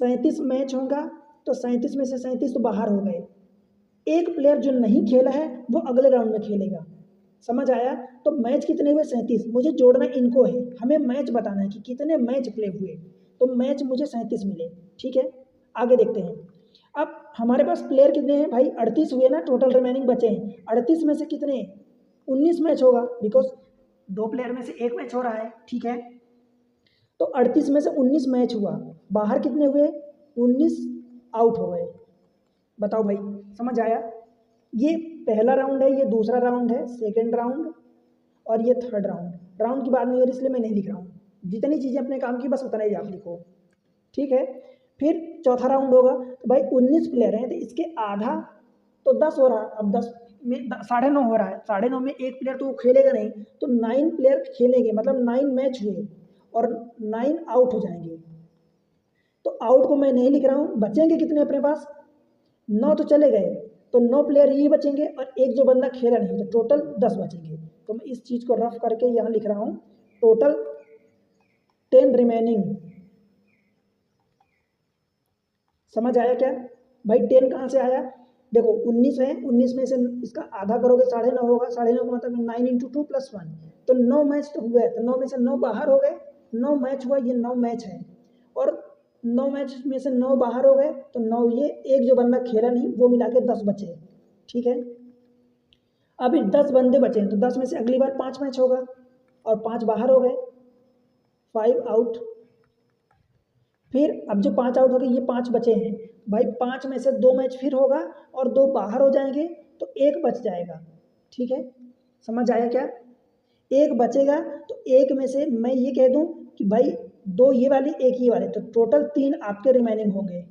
37 मैच होगा, तो 37 में से 37 तो बाहर हो गए, एक प्लेयर जो नहीं खेला है वो अगले राउंड में खेलेगा, समझ आया? तो मैच कितने हुए, 37, मुझे जोड़ना इनको है, हमें मैच बताना है कि कितने मैच प्ले हुए, तो मैच मुझे 37 मिले, ठीक है। आगे देखते हैं, अब हमारे पास प्लेयर कितने हैं भाई, 38 हुए ना, टोटल रिमेनिंग बचे हैं, 38 में से कितने, 19 मैच होगा, बिकॉज 2 प्लेयर में से एक मैच हो रहा है, ठीक है। तो 38 में से 19 मैच हुआ, बाहर कितने हुए, 19 आउट हो गए। बताओ भाई, समझ आया? ये पहला राउंड है, ये दूसरा राउंड है, सेकेंड राउंड, और ये थर्ड राउंड। राउंड की बात नहीं हो रही इसलिए मैं नहीं लिख रहा हूँ, जितनी चीज़ें अपने काम की बस उतना ही आप लिखो, ठीक है। फिर चौथा राउंड होगा तो भाई 19 प्लेयर हैं तो इसके आधा तो 10 हो रहा है। अब 10 में 9.5 हो रहा है, 9.5 में एक प्लेयर तो वो खेलेगा नहीं, तो 9 प्लेयर खेलेंगे, मतलब 9 मैच हुए और 9 आउट हो जाएंगे। तो आउट को मैं नहीं लिख रहा हूँ, बचेंगे कितने अपने पास, 9 तो चले गए, तो 9 प्लेयर ये बचेंगे और एक जो बंदा खेला नहीं, तो टोटल 10 बचेंगे। तो मैं इस चीज़ को रफ करके यहाँ लिख रहा हूँ, टोटल 10 रिमेनिंग। समझ आया क्या भाई? 10 कहाँ से आया? देखो 19 है, 19 में से इसका आधा करोगे 9.5 होगा, 9.5 का मतलब 9 इंटू 2 प्लस 1, तो 9 मैच तो हुए, तो 9 में से 9 बाहर हो गए, 9 मैच हुआ, ये 9 मैच है, और 9 मैच में से 9 बाहर हो गए, तो 9 ये, एक जो बंदा खेला नहीं वो मिला के 10 बचे। ठीक है, अभी 10 बंदे बचे हैं, तो 10 में से अगली बार 5 मैच होगा और 5 बाहर हो गए, 5 आउट। फिर अब जो 5 आउट हो गए, ये 5 बचे हैं भाई, 5 में से 2 मैच फिर होगा और 2 बाहर हो जाएंगे, तो 1 बच जाएगा। ठीक है, समझ आया क्या? 1 बचेगा, तो 1 में से मैं ये कह दूं कि भाई 2 ये वाले 1 ये वाले, तो टोटल 3 आपके रिमेनिंग होंगे।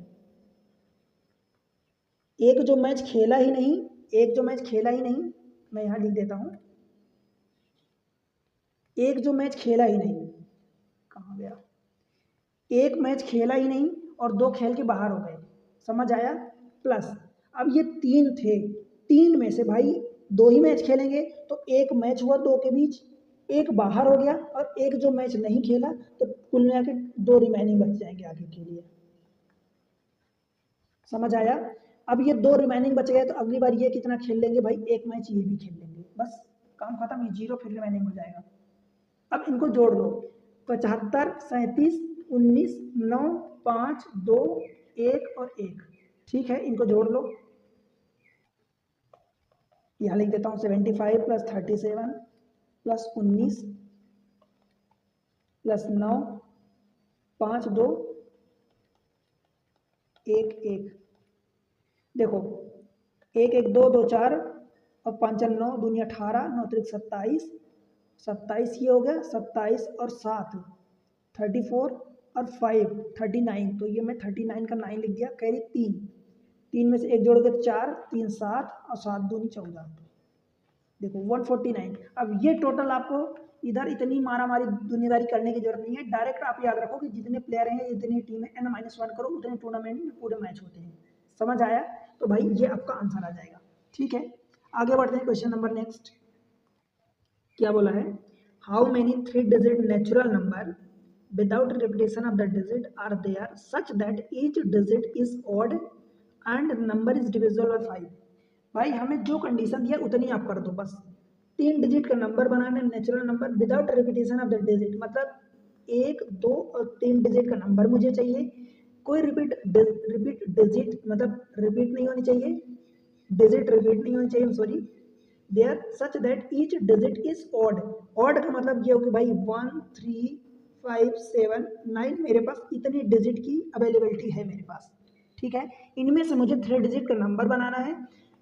एक जो मैच खेला ही नहीं, एक जो मैच खेला ही नहीं, मैं यहाँ लिख देता हूँ, एक जो मैच खेला ही नहीं, कहाँ गया, एक मैच खेला ही नहीं और 2 खेल के बाहर हो गए। समझ आया? प्लस अब ये 3 थे, 3 में से भाई 2 ही मैच खेलेंगे, तो 1 मैच हुआ 2 के बीच, 1 बाहर हो गया और 1 जो मैच नहीं खेला, तो कुल मिला के 2 रिमेनिंग बच जाएंगे आगे के लिए। समझ आया? अब ये 2 रिमेनिंग बच गए, तो अगली बार ये कितना खेल लेंगे भाई, 1 मैच ये भी खेल लेंगे, बस काम खत्म, ये 0 फिर रिमेनिंग हो जाएगा। अब इनको जोड़ लो, 75, 37, 19, 9, 5, 2, 1 और 1। ठीक है, इनको जोड़ लो, यहाँ लिख देता हूँ 75 प्लस 37 प्लस 19 प्लस 9, 5, 2, 1, 1। देखो 1, 1, 2, 2, 4 और 5, 9, दूनी 18, 9 त्रिक 27, 27 ये हो गया, 27 और 7 34 और 5 39, तो ये मैं 39 का 9 लिख दिया, कैरी 3, 3 में से 1 जोड़ के 4, 3 7 और 7 दूनी 14, देखो 149। अब ये टोटल आपको इधर इतनी मारा मारी दुनियादारी करने की जरूरत नहीं है, डायरेक्ट आप याद रखो कि जितने प्लेयर हैं, जितनी टीम है, n-1 करो, उतने टूर्नामेंट में पूरे मैच होते हैं। समझ आया? तो भाई ये आपका आंसर आ जाएगा। ठीक है, आगे बढ़ते हैं, क्वेश्चन नंबर नेक्स्ट। क्या बोला है? How many 3 digit natural number without repetition of the digit are there such that each digit is odd and number is divisible by 5। भाई हमें जो कंडीशन दिया उतनी आप कर दो बस। 3 डिजिट का नंबर बनाना है, natural number without repetition of the digit, मतलब 1, 2 और 3 डिजिट का नंबर मुझे चाहिए, कोई रिपीट डिजिट मतलब रिपीट नहीं होनी चाहिए, डिजिट रिपीट नहीं होनी चाहिए, sorry, there such that each digit is odd. Odd का मतलब ये हो कि भाई 1, 3, 5, 7, 9, मेरे पास इतनी डिजिट की अवेलेबिलिटी है मेरे पास। ठीक है, इनमें से मुझे 3 डिजिट का नंबर बनाना है।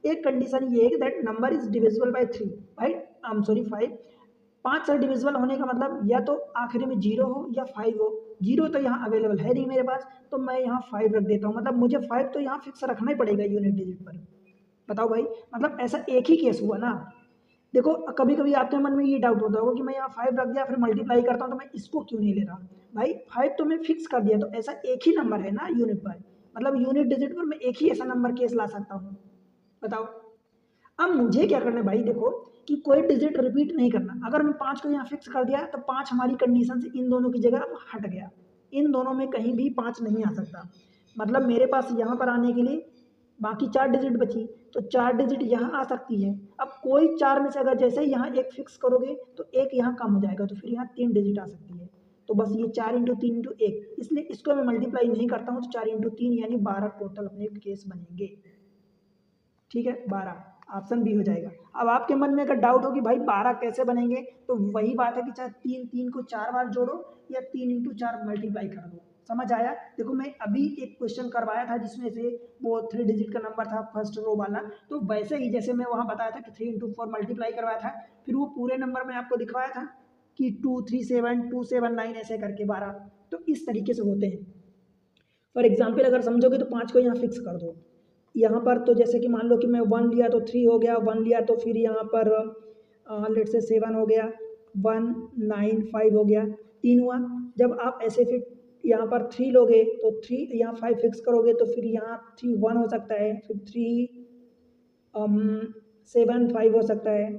एक कंडीशन ये है कि that number is divisible by 3, भाई आई एम सॉरी 5। 5 से डिविजिबल होने का मतलब या तो आखिरी में 0 हो या 5 हो, 0 तो यहाँ अवेलेबल है नहीं मेरे पास, तो मैं यहाँ 5 रख देता हूँ, मतलब मुझे 5 तो यहाँ फिक्स रखना ही पड़ेगा यूनिट डिजिट पर। बताओ भाई, मतलब ऐसा एक ही केस हुआ ना। देखो कभी कभी आपके मन में ये डाउट होता होगा कि मैं यहाँ 5 रख दिया, फिर मल्टीप्लाई करता हूँ तो मैं इसको क्यों नहीं ले रहा। भाई 5 तो मैं फिक्स कर दिया, तो ऐसा एक ही नंबर है ना यूनिट पर, मतलब यूनिट डिजिट पर मैं एक ही ऐसा नंबर केस ला सकता हूँ। बताओ अब मुझे क्या करना है भाई, देखो कि कोई डिजिट रिपीट नहीं करना। अगर मैं 5 को यहाँ फिक्स कर दिया, तो 5 हमारी कंडीशन से इन दोनों की जगह हट गया, इन दोनों में कहीं भी 5 नहीं आ सकता, मतलब मेरे पास यहाँ पर आने के लिए बाकी 4 डिजिट बची, तो 4 डिजिट यहाँ आ सकती है। अब कोई 4 में से अगर जैसे ही यहाँ एक फिक्स करोगे, तो एक यहाँ कम हो जाएगा, तो फिर यहाँ 3 डिजिट आ सकती है। तो बस ये 4 इंटू 3 इंटू 1, इसलिए इसको मैं मल्टीप्लाई नहीं करता हूँ, तो 4 इंटू 3 यानी 12 टोटल अपने केस बनेंगे। ठीक है, 12 ऑप्शन बी हो जाएगा। अब आपके मन में अगर डाउट हो कि भाई 12 कैसे बनेंगे, तो वही बात है कि चाहे 3 को 4 बार जोड़ो या 3 इंटू 4 मल्टीप्लाई कर दो। समझ आया? देखो मैं अभी एक क्वेश्चन करवाया था जिसमें से वो 3 डिजिट का नंबर था फर्स्ट रो वाला, तो वैसे ही जैसे मैं वहाँ बताया था कि 3 इंटू 4 मल्टीप्लाई करवाया था, फिर वो पूरे नंबर में आपको दिखवाया था कि 2, 3, 7, 2, 7, 9 ऐसे करके 12, तो इस तरीके से होते हैं। फॉर एग्जाम्पल अगर समझोगे तो 5 को यहाँ फिक्स कर दो। यहाँ पर तो जैसे कि मान लो कि मैं 1 लिया तो 3 हो गया, 1 लिया तो फिर यहाँ पर लेट से 7 हो गया, 1 9 5 हो गया, 3 हुआ। जब आप ऐसे फिर यहाँ पर 3 लोगे तो 3 यहाँ 5 फिक्स करोगे तो फिर यहाँ 3 1 हो सकता है, फिर 3 7 5 हो सकता है,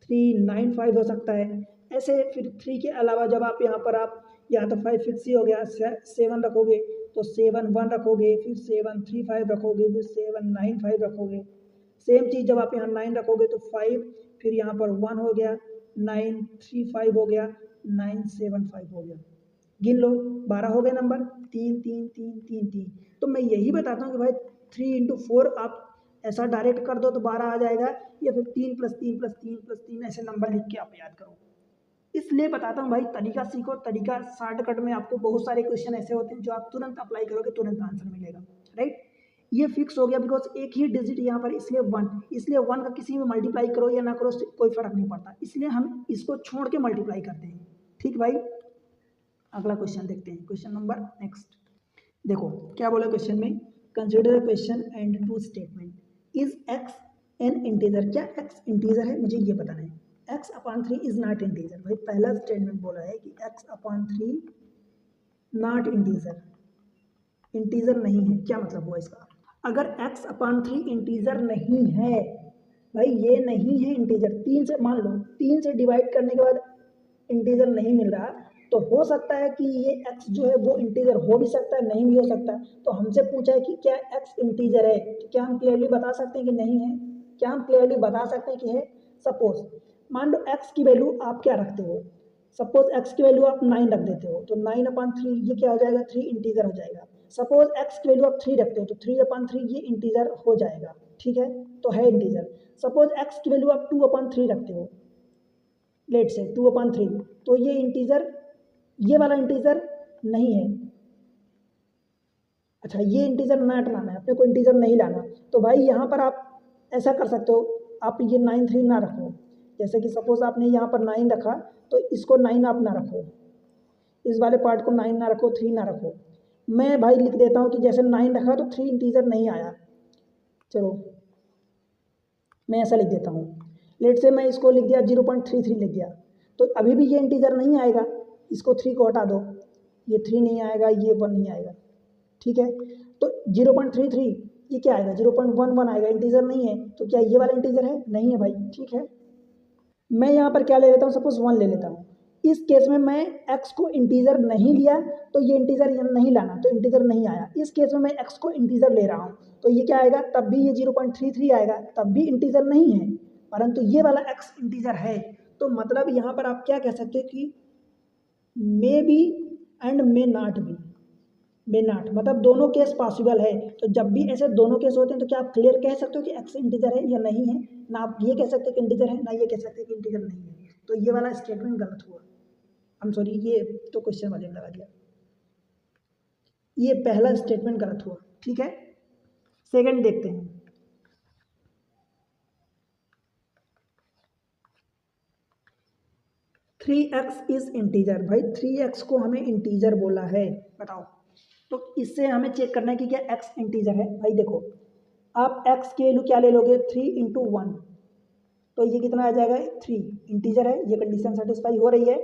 3 9 5 हो सकता है। ऐसे फिर 3 के अलावा जब आप यहाँ पर आप या तो 5 फिक्स ही हो गया, 7 रखोगे तो 7 1 रखोगे, फिर 7 3 5 रखोगे, फिर 7 9 5 रखोगे। सेम चीज़ जब आप यहाँ 9 रखोगे तो 5, फिर यहाँ पर 1 हो गया, 9 3 5 हो गया, 9 7 5 हो गया। गिन लो 12 हो गए नंबर, 3 3 3 3 3। तो मैं यही बताता हूँ कि भाई 3 इंटू 4 आप ऐसा डायरेक्ट कर दो तो 12 आ जाएगा, या फिर 3 + 3 + 3 + 3 ऐसे नंबर लिख के आप याद करो। इसलिए बताता हूँ भाई तरीका सीखो, तरीका शॉर्टकट में आपको बहुत सारे क्वेश्चन ऐसे होते हैं जो आप तुरंत अप्लाई करोगे तुरंत आंसर मिलेगा, राइट। ये फिक्स हो गया बिकॉज एक ही डिजिट यहाँ पर, इसलिए 1, इसलिए 1 का किसी में मल्टीप्लाई करो या ना करो कोई फर्क नहीं पड़ता, इसलिए हम इसको छोड़ के मल्टीप्लाई करते हैं। ठीक भाई, अगला क्वेश्चन देखते हैं, क्वेश्चन नंबर नेक्स्ट। देखो क्या बोला क्वेश्चन में, consider question and two statement. Is X an integer? क्या एक्स इंटीजर है मुझे ये बताना है। x/3 is not integer. भाई पहला स्टेटमेंट बोला है कि x/3 नॉट इंटीजर, इंटीजर नहीं है। क्या मतलब हुआ इसका? अगर x/3 इंटीजर नहीं है, भाई ये नहीं है इंटीजर, 3 से मान लो 3 से डिवाइड करने के बाद इंटीजर नहीं मिल रहा, तो हो सकता है कि ये x जो है वो इंटीजर हो भी सकता है, नहीं भी हो सकता। तो हमसे पूछा है कि क्या x इंटीजर है, तो क्या हम क्लियरली बता सकते हैं कि नहीं है? क्या हम क्लियरली बता सकते हैं कि है? सपोज मान लो x की वैल्यू आप क्या रखते हो, सपोज x की वैल्यू आप 9 रख देते हो, तो 9/3 ये क्या हो जाएगा? 3 इंटीजर हो जाएगा। सपोज x की वैल्यू आप 3 रखते हो तो 3/3 ये इंटीजर हो जाएगा, ठीक है, तो है इंटीजर। सपोज x की वैल्यू आप 2/3 रखते हो, लेट से 2/3, तो ये इंटीजर, ये वाला इंटीजर नहीं है। अच्छा ये इंटीजर नॉट लाना है अपने को, इंटीजर नहीं लाना, तो भाई यहाँ पर आप ऐसा कर सकते हो, आप ये 9 3 ना रखो। जैसे कि सपोज आपने यहाँ पर 9 रखा तो इसको 9 आप ना रखो, इस वाले पार्ट को 9 ना रखो, 3 ना रखो। मैं भाई लिख देता हूँ कि जैसे 9 रखा तो 3 इंटीजर नहीं आया, चलो मैं ऐसा लिख देता हूँ। लेट से मैं इसको लिख दिया 0.33 लिख दिया, तो अभी भी ये इंटीजर नहीं आएगा, इसको 3 को हटा दो, ये 3 नहीं आएगा, ये 1 नहीं आएगा, ठीक है। तो 0.33 ये क्या आएगा? 0.11 आएगा, इंटीजर नहीं है। तो क्या ये वाला इंटीजर है? नहीं है भाई, ठीक है। मैं यहाँ पर क्या ले लेता हूँ, सपोज 1 ले लेता हूँ। इस केस में मैं x को इंटीजर नहीं लिया तो ये इंटीजर नहीं लाना, तो इंटीजर नहीं आया। इस केस में मैं x को इंटीजर ले रहा हूँ तो ये क्या आएगा? तब भी ये 0.33 आएगा, तब भी इंटीजर नहीं है, परंतु ये वाला x इंटीजर है। तो मतलब यहाँ पर आप क्या कह सकते हो कि may be and may not be, may not मतलब दोनों केस पॉसिबल है। तो जब भी ऐसे दोनों केस होते हैं तो क्या आप क्लियर कह सकते हो कि x इंटीजर है या नहीं है? ना आप ये कह सकते कि इंटीजर है, ना ये कह सकते कि इंटीजर नहीं है। तो ये वाला स्टेटमेंट गलत हुआ, आई एम सॉरी, ये तो क्वेश्चन वाले ने लगा दिया, ये पहला स्टेटमेंट गलत हुआ, ठीक है। सेकंड देखते हैं, थ्री एक्स इज इंटीजर। भाई 3x को हमें इंटीजर बोला है, बताओ। तो इससे हमें चेक करना है कि क्या x इंटीजर है। भाई देखो आप x की वैल्यू क्या ले लोगे? 3 × 1, तो ये कितना आ जाएगा? 3 इंटीजर है, ये कंडीशन सेटिस्फाई हो रही है।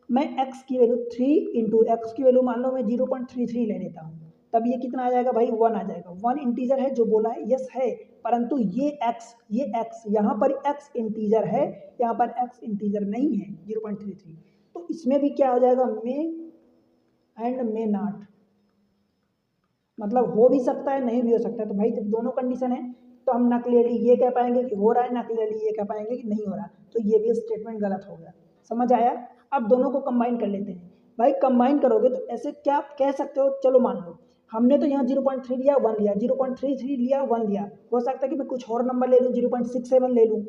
मैं x की वैल्यू 3 × x की वैल्यू मान लो मैं 0.33 ले लेता हूँ, तब ये कितना आ जाएगा भाई? 1 आ जाएगा। 1 इंटीजर है जो बोला है, यस है, परंतु ये x यहाँ पर x इंटीजर है, यहाँ पर x इंटीजर नहीं है 0.33। तो इसमें भी क्या हो जाएगा? मे एंड मे नॉट, मतलब हो भी सकता है, नहीं भी हो सकता है। तो भाई जब दोनों कंडीशन है तो हम ना क्लियरली ये कह पाएंगे कि हो रहा है, ना क्लियरली ये कह पाएंगे कि नहीं हो रहा। तो ये भी स्टेटमेंट गलत हो गया, समझ आया? अब दोनों को कंबाइन कर लेते हैं। भाई कंबाइन करोगे तो ऐसे क्या कह सकते हो? चलो मान लो हमने तो यहाँ 0.3 लिया, 1 लिया, 0.33 लिया, 1 लिया, हो सकता है कि मैं कुछ और नंबर ले लूँ, 0.67 ले लूँ,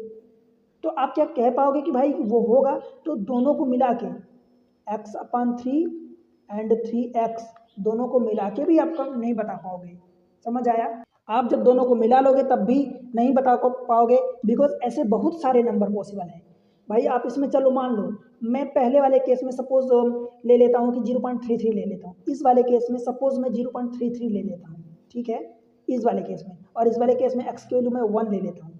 तो आप क्या कह पाओगे कि भाई वो होगा? तो दोनों को मिला के x/3 एंड 3x दोनों को मिला के भी आप नहीं बता पाओगे, समझ आया? आप जब दोनों को मिला लोगे तब भी नहीं बता पाओगे, बिकॉज ऐसे बहुत सारे नंबर पॉसिबल हैं। भाई आप इसमें चलो मान लो, मैं पहले वाले केस में सपोज ले लेता हूँ कि 0.33 ले लेता हूँ, इस वाले केस में सपोज मैं 0.33 ले लेता हूँ, ठीक है, इस वाले केस में, और इस वाले केस में एक्स की वैल्यू मैं 1 ले लेता हूँ।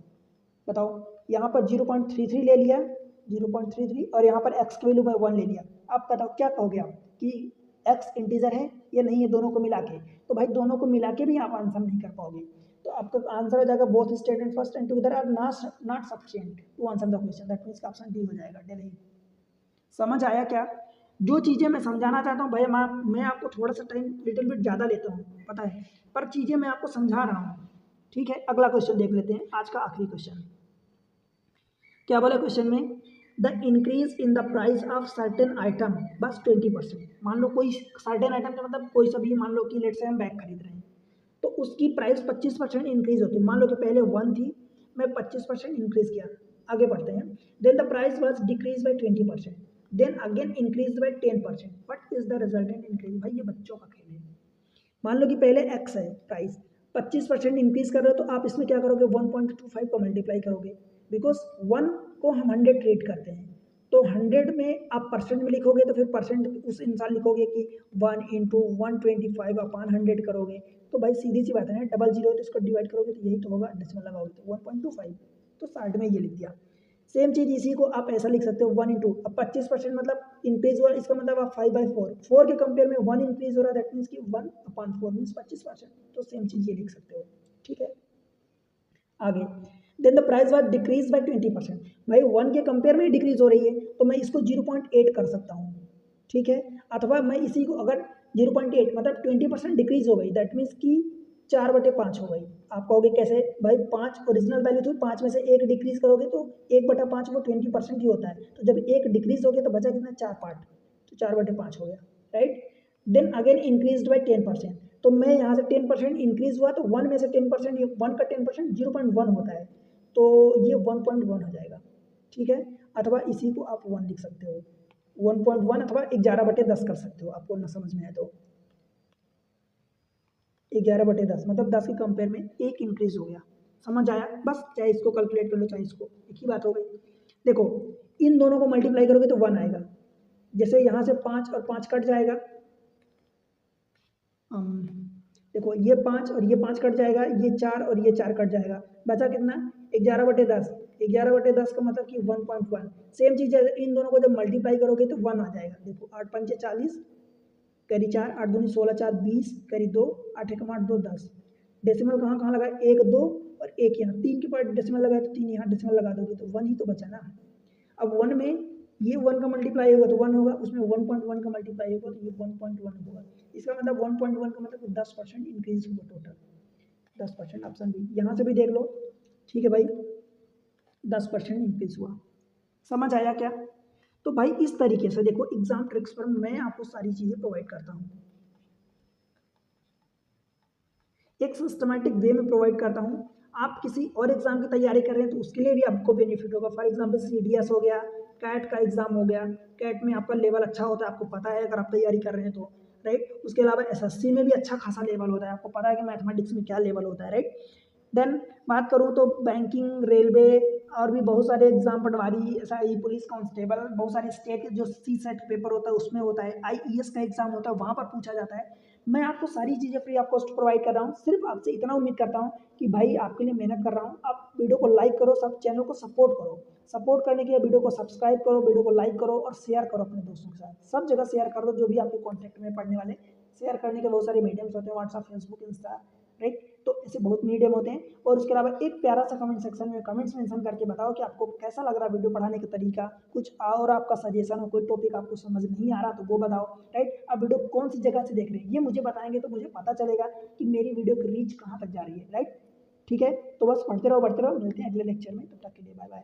बताओ, यहाँ पर 0.33 ले लिया, 0.33, और यहाँ पर एक्स की वैल्यू मैं 1 ले लिया। अब बताओ क्या कहोगे आप कि एक्स इंटीजर है या नहीं है, दोनों को मिला के? तो भाई दोनों को मिला के भी आप आंसर नहीं कर पाओगे, तो आपका आंसर हो जाएगा both statement first and together are not sufficient to answer the question, that means option D हो जाएगा, डेली। समझ आया क्या? जो चीज़ें मैं समझाना चाहता हूँ भाई, मैं आपको थोड़ा सा टाइम लिटिल बिट ज़्यादा लेता हूँ, पता है, पर चीज़ें मैं आपको समझा रहा हूँ, ठीक है। अगला क्वेश्चन देख लेते हैं, आज का आखिरी क्वेश्चन। क्या बोला क्वेश्चन में? The increase in the price of certain item बस 20%। मान लो कोई सर्टेन आइटम का मतलब कोई सा भी, मान लो कि लेट से हम बैग खरीद रहे हैं, तो उसकी प्राइस 25% इंक्रीज होती है। मान लो कि पहले 1 थी, मैं 25% इंक्रीज किया। आगे बढ़ते हैं। Then the price was decrease by 20%, then again increase by 10%। What is the resultant increase? भाई ये बच्चों का खेल है। मान लो कि पहले एक्स है प्राइस, 25% इंक्रीज कर रहे हो, तो आप इसमें क्या करोगे, 1.25 को मल्टीप्लाई करोगे, बिकॉज 1 को हम 100 ट्रीट करते हैं, तो 100 में आप परसेंट में लिखोगे तो फिर परसेंट उस इंसान लिखोगे कि 1 इंटू 125 अपान 100 करोगे, तो भाई सीधी सी बात है ना, डबल जीरो तो इसको डिवाइड करोगे तो यही तो होगा, डेसिमल लगाओगे तो 1.25, तो 60 में ये लिख दिया। सेम चीज़ इसी को आप ऐसा लिख सकते हो 1 इंटू, अब 25% मतलब इंक्रीज हुआ, इसका मतलब आप 5/4, 4 के कंपेयर में 1 इंक्रीज हो रहा है, दैट मीन्स कि 1/4 मीन्स 25%, तो सेम चीज़ ये लिख सकते हो, ठीक है। आगे, then the price was decrease by 20%। भाई 1 के कंपेयर में डिक्रीज हो रही है, तो मैं इसको 0.8 कर सकता हूँ, ठीक है। अथवा मैं इसी को अगर 0.8 मतलब 20% डिक्रीज हो गई, दैट मीन्स कि 4/5 हो गई। आप कहोगे कैसे? भाई 5 ओरिजिनल वैल्यू थी, 5 में से 1 डिक्रीज करोगे तो 1/5 वो 20% ही होता है, तो जब 1 डिक्रीज हो गया तो बचा कितना, 4 पार्ट, तो 4/5 हो गया, right. Then again increase by 10%, तो मैं यहाँ से 10% इंक्रीज हुआ, तो 1 में से 10%, 1 का 10% 0.1 होता है, तो ये 1.1 हो जाएगा, ठीक है। अथवा इसी को आप 1 लिख सकते हो, 1.1 अथवा 11/10 कर सकते हो, आपको ना समझ में आए तो 11/10 मतलब 10 के कंपेयर में 1 इंक्रीज हो गया। समझ आया? बस चाहे इसको कैलकुलेट कर लो, चाहे इसको, एक ही बात हो गई। देखो, इन दोनों को मल्टीप्लाई करोगे तो 1 आएगा, जैसे यहाँ से 5 और 5 कट जाएगा, देखो ये 5 और ये 5 कट जाएगा, ये 4 और ये 4 कट जाएगा, बचा कितना, 11/10। 11/10 का मतलब कि 1.1। सेम चीज़ है, इन दोनों को जब मल्टीप्लाई करोगे तो 1 आ जाएगा। देखो 8 पंचे 40, करी 4, 8 दूनी 16, 4 20, करी 2, 8 एकम 8 2 10। डेसिमल कहाँ कहाँ लगा, 1 2 और 1 यहाँ, 3 के पास डेसिमल लगाए तो 3 यहाँ डेसिमल लगा दोगे तो 1 ही तो बचा ना। अब 1 में ये 1 का मल्टीप्लाई होगा तो 1 होगा, उसमें 1.1 का मल्टीप्लाई होगा तो ये 1.1 होगा। इसका मतलब 1.1 का मतलब 10% इंक्रीज हुआ टोटल, 10%, ऑप्शन बी। यहाँ से भी देख लो, ठीक है भाई, 10% इंक्रीज हुआ। समझ आया क्या? तो भाई इस तरीके से देखो, एग्जाम ट्रिक्स पर मैं आपको सारी चीज़ें प्रोवाइड करता हूँ, एक सिस्टमैटिक वे में प्रोवाइड करता हूँ। आप किसी और एग्जाम की तैयारी कर रहे हैं तो उसके लिए भी आपको बेनिफिट होगा। फॉर एग्जाम्पल CDS हो गया, कैट का एग्जाम हो गया, कैट में आपका लेवल अच्छा होता है, आपको पता है अगर आप तैयारी कर रहे हैं तो, राइट। उसके अलावा SSC में भी अच्छा खासा लेवल होता है, आपको पता है कि मैथमेटिक्स में क्या लेवल होता है, राइट। देन बात करूँ तो बैंकिंग, रेलवे और भी बहुत सारे एग्जाम, पटवारी, SI, पुलिस कांस्टेबल, बहुत सारे स्टेट जो CSET पेपर होता है उसमें होता है, IES का एग्जाम होता है वहाँ पर पूछा जाता है। मैं आपको सारी चीज़ें फ्री ऑफ कॉस्ट प्रोवाइड कर रहा हूँ। सिर्फ आपसे इतना उम्मीद करता हूँ कि भाई आपके लिए मेहनत कर रहा हूँ, आप वीडियो को लाइक करो, सब चैनल को सपोर्ट करो, सपोर्ट करने के लिए वीडियो को सब्सक्राइब करो, वीडियो को लाइक करो और शेयर करो अपने दोस्तों के साथ, सब जगह शेयर कर दो, जो भी आपके कॉन्टैक्ट में पढ़ने वाले। शेयर करने के बहुत सारे मीडियम्स होते हैं, व्हाट्सअप, फेसबुक, इंस्टा, राइट। तो ऐसे बहुत मीडियम होते हैं। और उसके अलावा एक प्यारा सा कमेंट सेक्शन में कमेंट्स मेंशन करके बताओ कि आपको कैसा लग रहा वीडियो पढ़ाने का तरीका, कुछ और आपका सजेशन हो, कोई टॉपिक आपको समझ नहीं आ रहा तो वो बताओ, राइट। आप वीडियो कौन सी जगह से देख रहे हैं ये मुझे बताएंगे तो मुझे पता चलेगा कि मेरी वीडियो की रीच कहाँ तक जा रही है, राइट। ठीक है, तो बस पढ़ते रहो, बढ़ते रहो, मिलते हैं अगले लेक्चर में, तब तक के लिए बाय बाय।